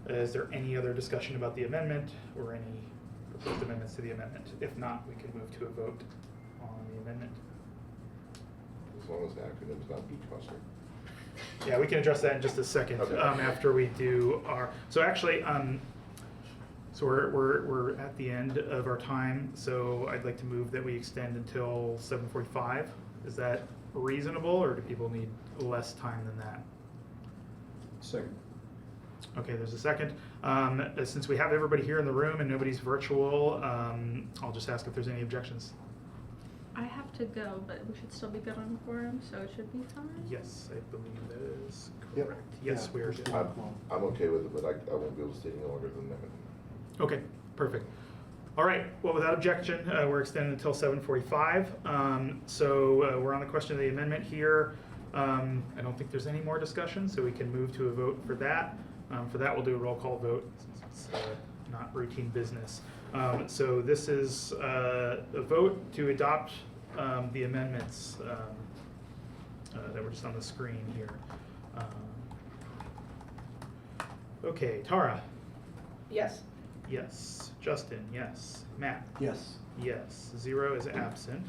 Is there any other discussion about the amendment or any proposed amendments to the amendment? If not, we can move to a vote on the amendment. As long as the acronym's not BCOS. Yeah, we can address that in just a second, Okay. after we do our, so actually, so we're at the end of our time, so I'd like to move that we extend until 7:45. Is that reasonable, or do people need less time than that? Second. Okay, there's a second. Since we have everybody here in the room and nobody's virtual, I'll just ask if there's any objections. I have to go, but we should still be good on quorum, so it should be fine. Yes, I believe that is Yep. correct. Yes, Yeah, we are we're good. still- I'm okay with it, but I won't be able to stay any longer than that. Okay, perfect. All right, well, without objection, we're extended until 7:45. So we're on the question of the amendment here. I don't think there's any more discussion, so we can move to a vote for that. For that, we'll do a roll call vote, since it's not routine business. So this is a vote to adopt the amendments that were just on the screen here. Okay, Tara? Yes. Yes. Justin? Yes. Matt? Yes. Yes. Zero is absent.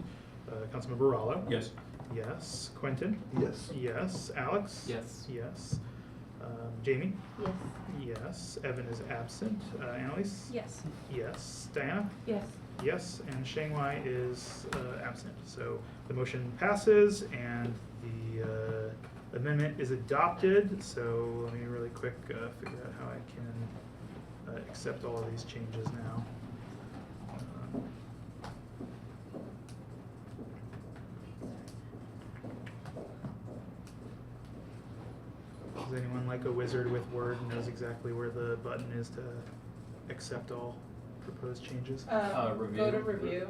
Councilmember Rallo? Yes. Yes. Quentin? Yes. Yes. Alex? Yes. Yes. Jamie? Yes. Yes. Evan is absent. Annalise? Yes. Yes. Diana? Yes. Yes. And Shanghai is absent. So the motion passes and the amendment is adopted. So let me really quick figure out how I can accept all of these changes now. Is anyone like a wizard with Word and knows exactly where the button is to accept all proposed changes? Review. Go to review.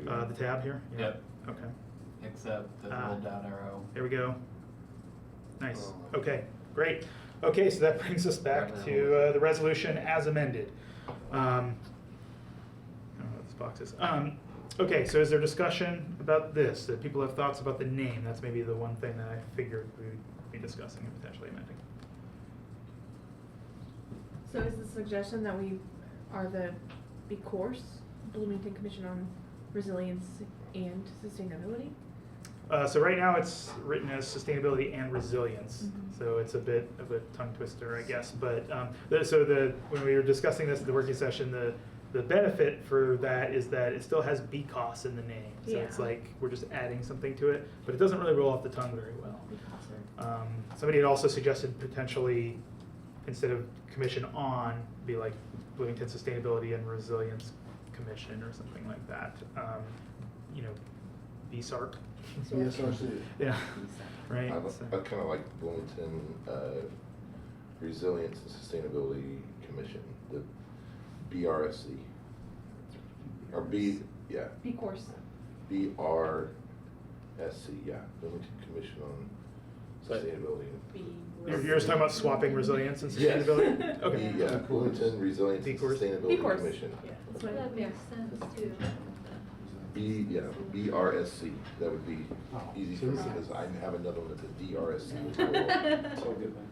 The tab here? Yeah. Yep. Okay. Except the little down arrow. There we go. Nice. Okay, great. Okay, so that brings us back to the resolution as amended. I don't know what this box is. Okay, so is there discussion about this? That people have thoughts about the name? That's maybe the one thing that I figured we would be discussing and potentially amending. So is the suggestion that we are the course Bloomington Commission on Resilience and Sustainability? So right now it's written as sustainability and resilience. Mhm. So it's a bit of a tongue twister, I guess. But when we were discussing this at the working session, the benefit for that is that it still has BCOS in the name. So it's Yeah. like we're just adding something to it, but it doesn't really roll off the tongue very well. Because Somebody had also suggested potentially, instead of commission on, be like Bloomington Sustainability and Resilience Commission or something like that. BSARC. BSRC. Yeah, right. I kind of like Bloomington Resilience and Sustainability Commission, the BRSC. Or B, yeah, B course. BRSC, yeah, Bloomington Commission on But- Sustainability. You're just talking about swapping resilience and Yes. sustainability? Okay. Yeah, Bloomington Resilience and B course. B Sustainability course. Commission. Yeah, that's what That makes sense too. BRSC, that would be Oh, easy so for me this is- because I have another one that's a DRSC. It's all good, man.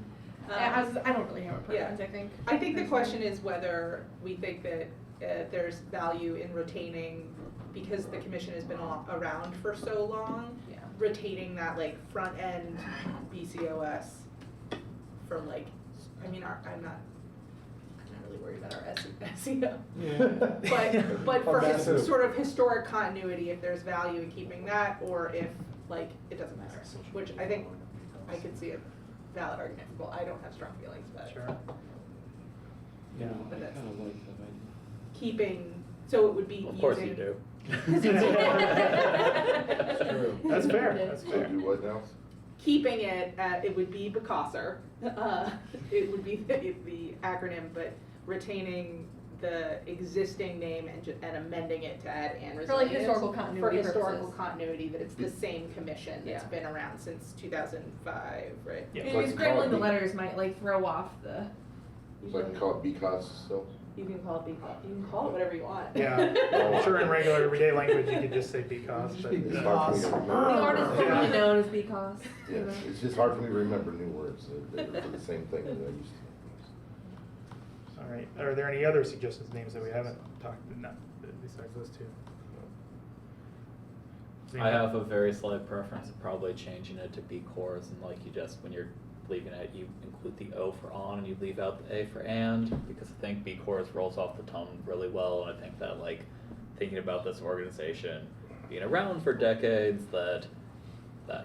I don't really know what Yeah. programs, I think. I think the question is whether we think that there's value in retaining, because the commission has been around for so long, Yeah. retaining that like front end BCOS for like, I'm not really worried about our SEO. But for Massive. sort of historic continuity, if there's value in keeping that, or if like it doesn't matter, which I think I could see a valid argument for both. I don't have strong feelings, but. Sure. Yeah, But I that's- kinda like that idea. keeping, so it would be Of course you using- do. That's true. That's fair, that's So fair. do what now? Keeping it at, it would be BCOSR, it would be the acronym, but retaining the existing name and amending it to add and For, like, resilience. historical continuity For historical purposes. continuity, that it's the same commission that's Yeah. been around since 2005, right? Yeah. So I Maybe can scrambling the call it letters might like throw off the. So I can call it BCOS still? You can call it BCOS, you can call it whatever you want. Yeah, I'm sure in regular everyday language you could just say because, Just but. be It's hard for me to The remember. artist Yeah. formerly known as Because. Yeah, it's just hard for me to remember new words that are for the same thing that I used to. All right, are there any other suggestions, names that we haven't talked, not, besides those two? Does I anyone- have a very slight preference of probably changing it to B cores, and like you just, when you're leaving it, you include the O for on and you leave out the A for and, because I think B cores rolls off the tongue really well, and I think that like thinking about this organization being around for decades, that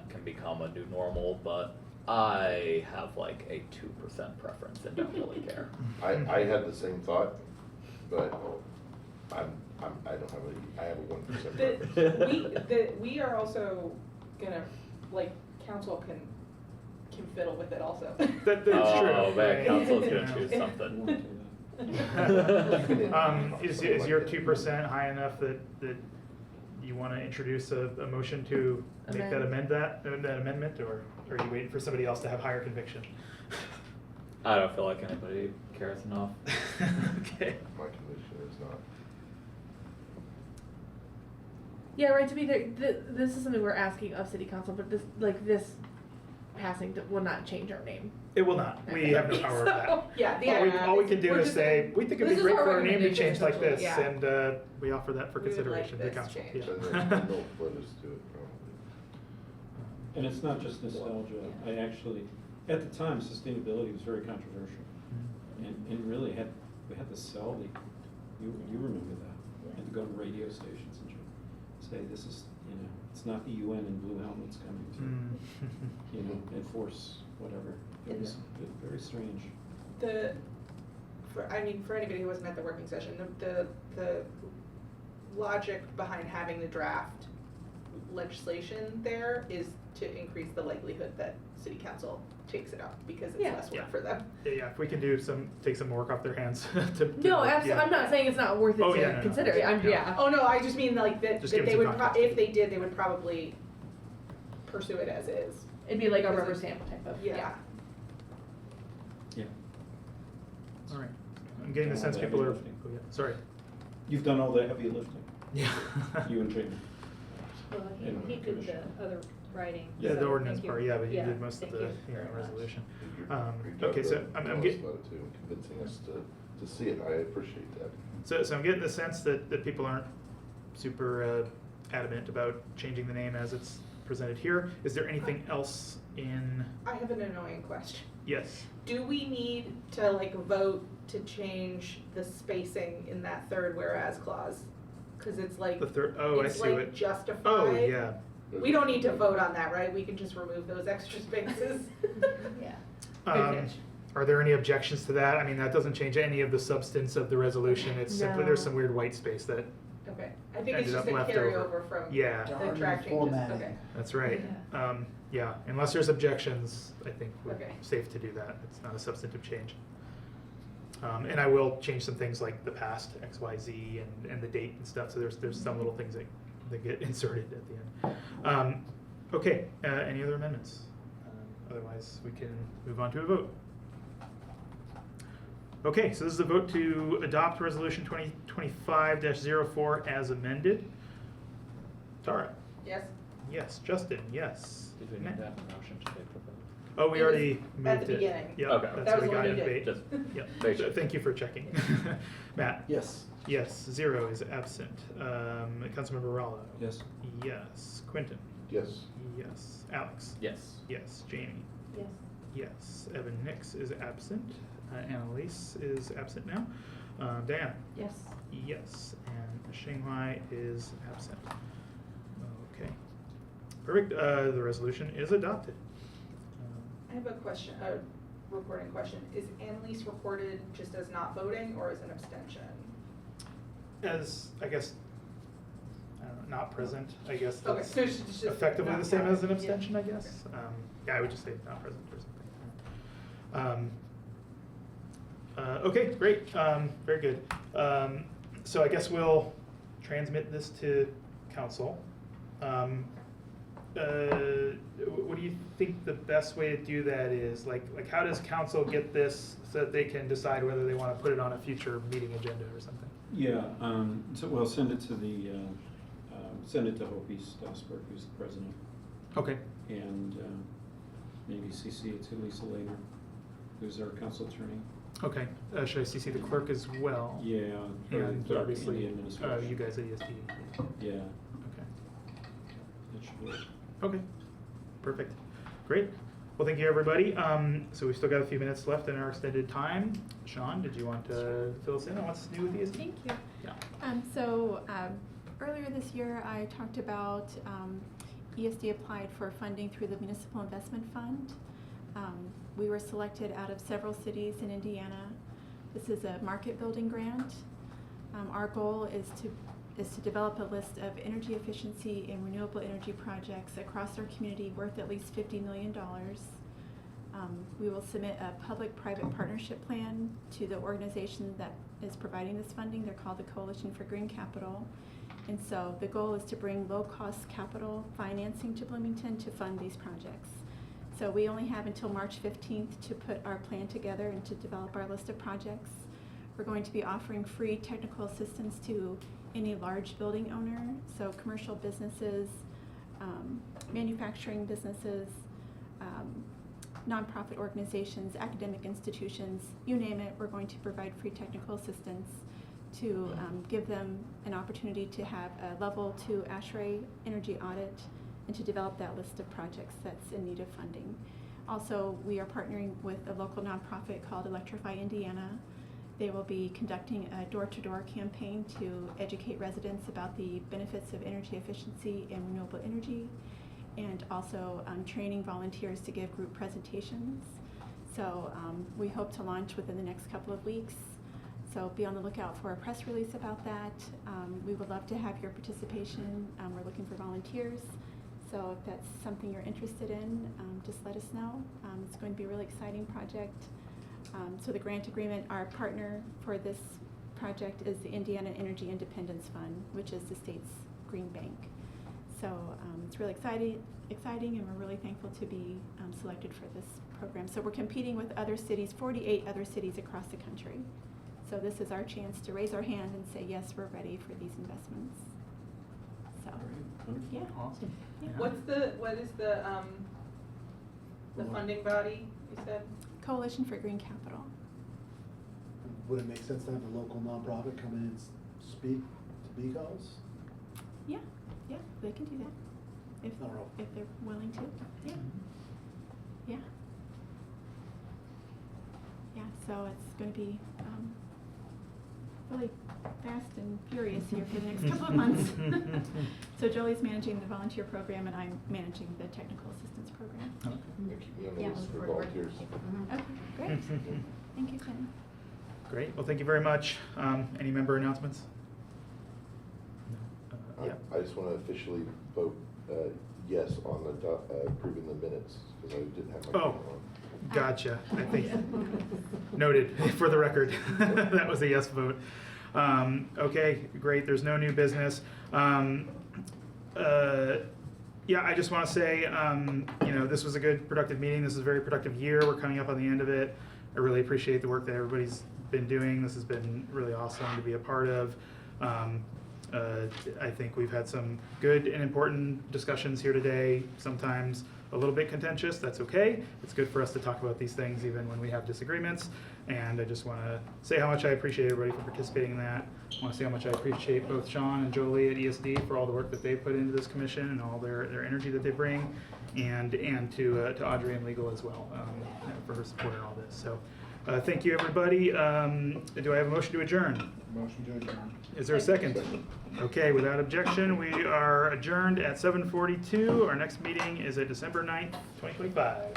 can become a new normal, but I have like a 2% preference and don't really care. I had the same thought, but I don't have I have a 1% preference. We are also gonna, like, council can fiddle with it also. That's true. Oh, man, right? council's gonna Yeah. choose something. Is your 2% high enough that you wanna introduce a motion to make that that amendment, or are you waiting for somebody else to have higher conviction? I don't feel like anybody cares enough. Okay. My conviction is not. Yeah, right. To be there, this is something we're asking of city council, but this passing will not change our name. It will not, we have no power over that. Yeah, All we can do we're is just say, saying, we think it'd this be is great our for our name to recommendation, change like this, essentially, and we offer that for We would consideration to like the this council. changed. Then Yeah. there's no letters to it, probably. And it's not just nostalgia. I actually, at the time, sustainability was very controversial. And really we had to sell you remember that. We had to go to radio stations and say, this is, it's not the UN and blue helmets coming to, enforce whatever. It was very strange. For anybody who wasn't at the working session, the logic behind having the draft legislation there is to increase the likelihood that city council takes it up, because it's Yeah. less Yeah. work for them. Yeah, if we can take some work off their hands to. No, yeah. absolutely. I'm not saying it's not worth it Oh, to yeah, no, no. consider. Yeah. Oh, no, I just mean like that Just give they some would, context. if they did, they would probably pursue it as is. It'd be like a Because rubber it's- stamp type of. Yeah. Yeah. All right, I'm getting the sense Heavy people are, lifting. oh, yeah, sorry. You've done all the heavy lifting, Yeah. you and Jamie. Well, And he did commission. the other writing. Yeah, the so ordinance thank you. part, yeah, but you Yeah, did most of thank the, you very much. resolution. You're talking Okay, so about- I'm telling us getting, about it too, and convincing us to see it. I appreciate that. so I'm getting the sense that people aren't super adamant about changing the name as it's presented here. Is there anything else in, I have an annoying question. yes? Do we need to like vote to change the spacing in that third whereas clause? Cause it's like, The third, oh, I it's see like what, justified. oh, yeah. We don't need to vote on that, right? We can just remove those extra spaces. Yeah. catch. Are there any objections to that? I mean, that doesn't change any of the substance of the resolution. It's simply, there's No. some weird white space that, Okay, I think it's Ended just up a left over. carryover from yeah, the Darn track changes, formatting. okay. that's right. Yeah, unless there's objections, I think we're Okay. safe to do that. It's not a substantive change. And I will change some things like the past, X, Y, Z, and the date and stuff, so there's some little things that get inserted at the end. Okay, any other amendments? Otherwise, we can move on to a vote. Okay, so this is a vote to adopt Resolution 2025-04 as amended. Tara? Yes? Yes. Justin? Yes. Did we need to have a motion to take the vote? Oh, we It was already moved at it. the beginning. Yeah, Okay. that's That what was we what got we in did. debate. Just Yep. make sure. Thank you for checking. Matt? Yes. Yes. 0 is absent. Councilmember Rallo? Yes. Yes. Quentin? Yes. Yes. Alex? Yes. Yes. Jamie? Yes. Yes. Evan Nix is absent. Annalise is absent now. Diane? Yes. Yes. And Shanghai is absent. Okay. Perfect. The resolution is adopted. I have a question, recording question. Is Annalise recorded just as not voting or as an abstention? As, I guess, I don't know, not present, I guess Okay, that's so it's just effectively not the same as an counted. abstention, I Yeah. guess. Yeah, I would just say not present or something. Okay, great, very good. So I guess we'll transmit this to council. What do you think the best way to do that is? Like how does council get this so that they can decide whether they want to put it on a future meeting agenda or something? Yeah, so, well, send it to the, send it to Hopi Stossberg, who's the president, Okay. and maybe CC it to Lisa later, who's our council attorney. Okay. Should I CC the clerk as well? Yeah, or And clerk obviously, the administration. you guys at ESD. Yeah, Okay. that should work. Okay. Perfect. Great. Well, thank you, everybody. So we've still got a few minutes left in our extended time. Sean, did you want to fill us in on what's new with ESD? Thank you. Yeah. Earlier this year, I talked about ESD applied for funding through the Municipal Investment Fund. We were selected out of several cities in Indiana. This is a market building grant. Our goal is to develop a list of energy efficiency and renewable energy projects across our community worth at least $50 million. We will submit a public-private partnership plan to the organization that is providing this funding. They're called the Coalition for Green Capital. And so the goal is to bring low-cost capital financing to Bloomington to fund these projects. So we only have until March 15th to put our plan together and to develop our list of projects. We're going to be offering free technical assistance to any large building owner, so commercial businesses, manufacturing businesses, nonprofit organizations, academic institutions, you name it, we're going to provide free technical assistance to give them an opportunity to have a level 2 ASHRAE energy audit and to develop that list of projects that's in need of funding. Also, we are partnering with a local nonprofit called Electrify Indiana. They will be conducting a door-to-door campaign to educate residents about the benefits of energy efficiency and renewable energy, and also training volunteers to give group presentations. So we hope to launch within the next couple of weeks. So be on the lookout for a press release about that. We would love to have your participation. We're looking for volunteers. So if that's something you're interested in, just let us know. It's going to be a really exciting project. So the grant agreement, our partner for this project is the Indiana Energy Independence Fund, which is the state's green bank. So it's really exciting, and we're really thankful to be selected for this program. So we're competing with other cities, 48 other cities across the country. So this is our chance to raise our hand and say, yes, we're ready for these investments. So, yeah. Awesome. Yeah. What is the funding body you said? Coalition for Green Capital. Would it make sense to have a local nonprofit come in and speak to BCOs? Yeah, they can do that if I don't know. if they're willing to. Yeah. Yeah. Yeah. So it's going to be really fast and furious here for the next couple of months. So Jolie's managing the volunteer program, and I'm managing the technical assistance program. Okay. Keep me on the list for volunteers. Okay, great. Thank you, Ken. Great. Well, thank you very much. Any member announcements? Yeah. I just want to officially vote yes on the approving the minutes, because I didn't have my Oh. camera on. Gotcha. I think noted for the record. That was a yes vote. Okay, great. There's no new business. Yeah, I just want to say, this was a good, productive meeting. This is a very productive year. We're coming up on the end of it. I really appreciate the work that everybody's been doing. This has been really awesome to be a part of. I think we've had some good and important discussions here today. Sometimes a little bit contentious, that's okay. It's good for us to talk about these things even when we have disagreements. And I just want to say how much I appreciate everybody for participating in that. I want to say how much I appreciate both Sean and Jolie at ESD for all the work that they put into this commission and all their energy that they bring, and to Audrey and Legal as well for her support in all this. So thank you, everybody. Do I have a motion to adjourn? Motion to adjourn. Is there a second? Okay, without objection, we are adjourned at 7:42. Our next meeting is at December 9th, 2025.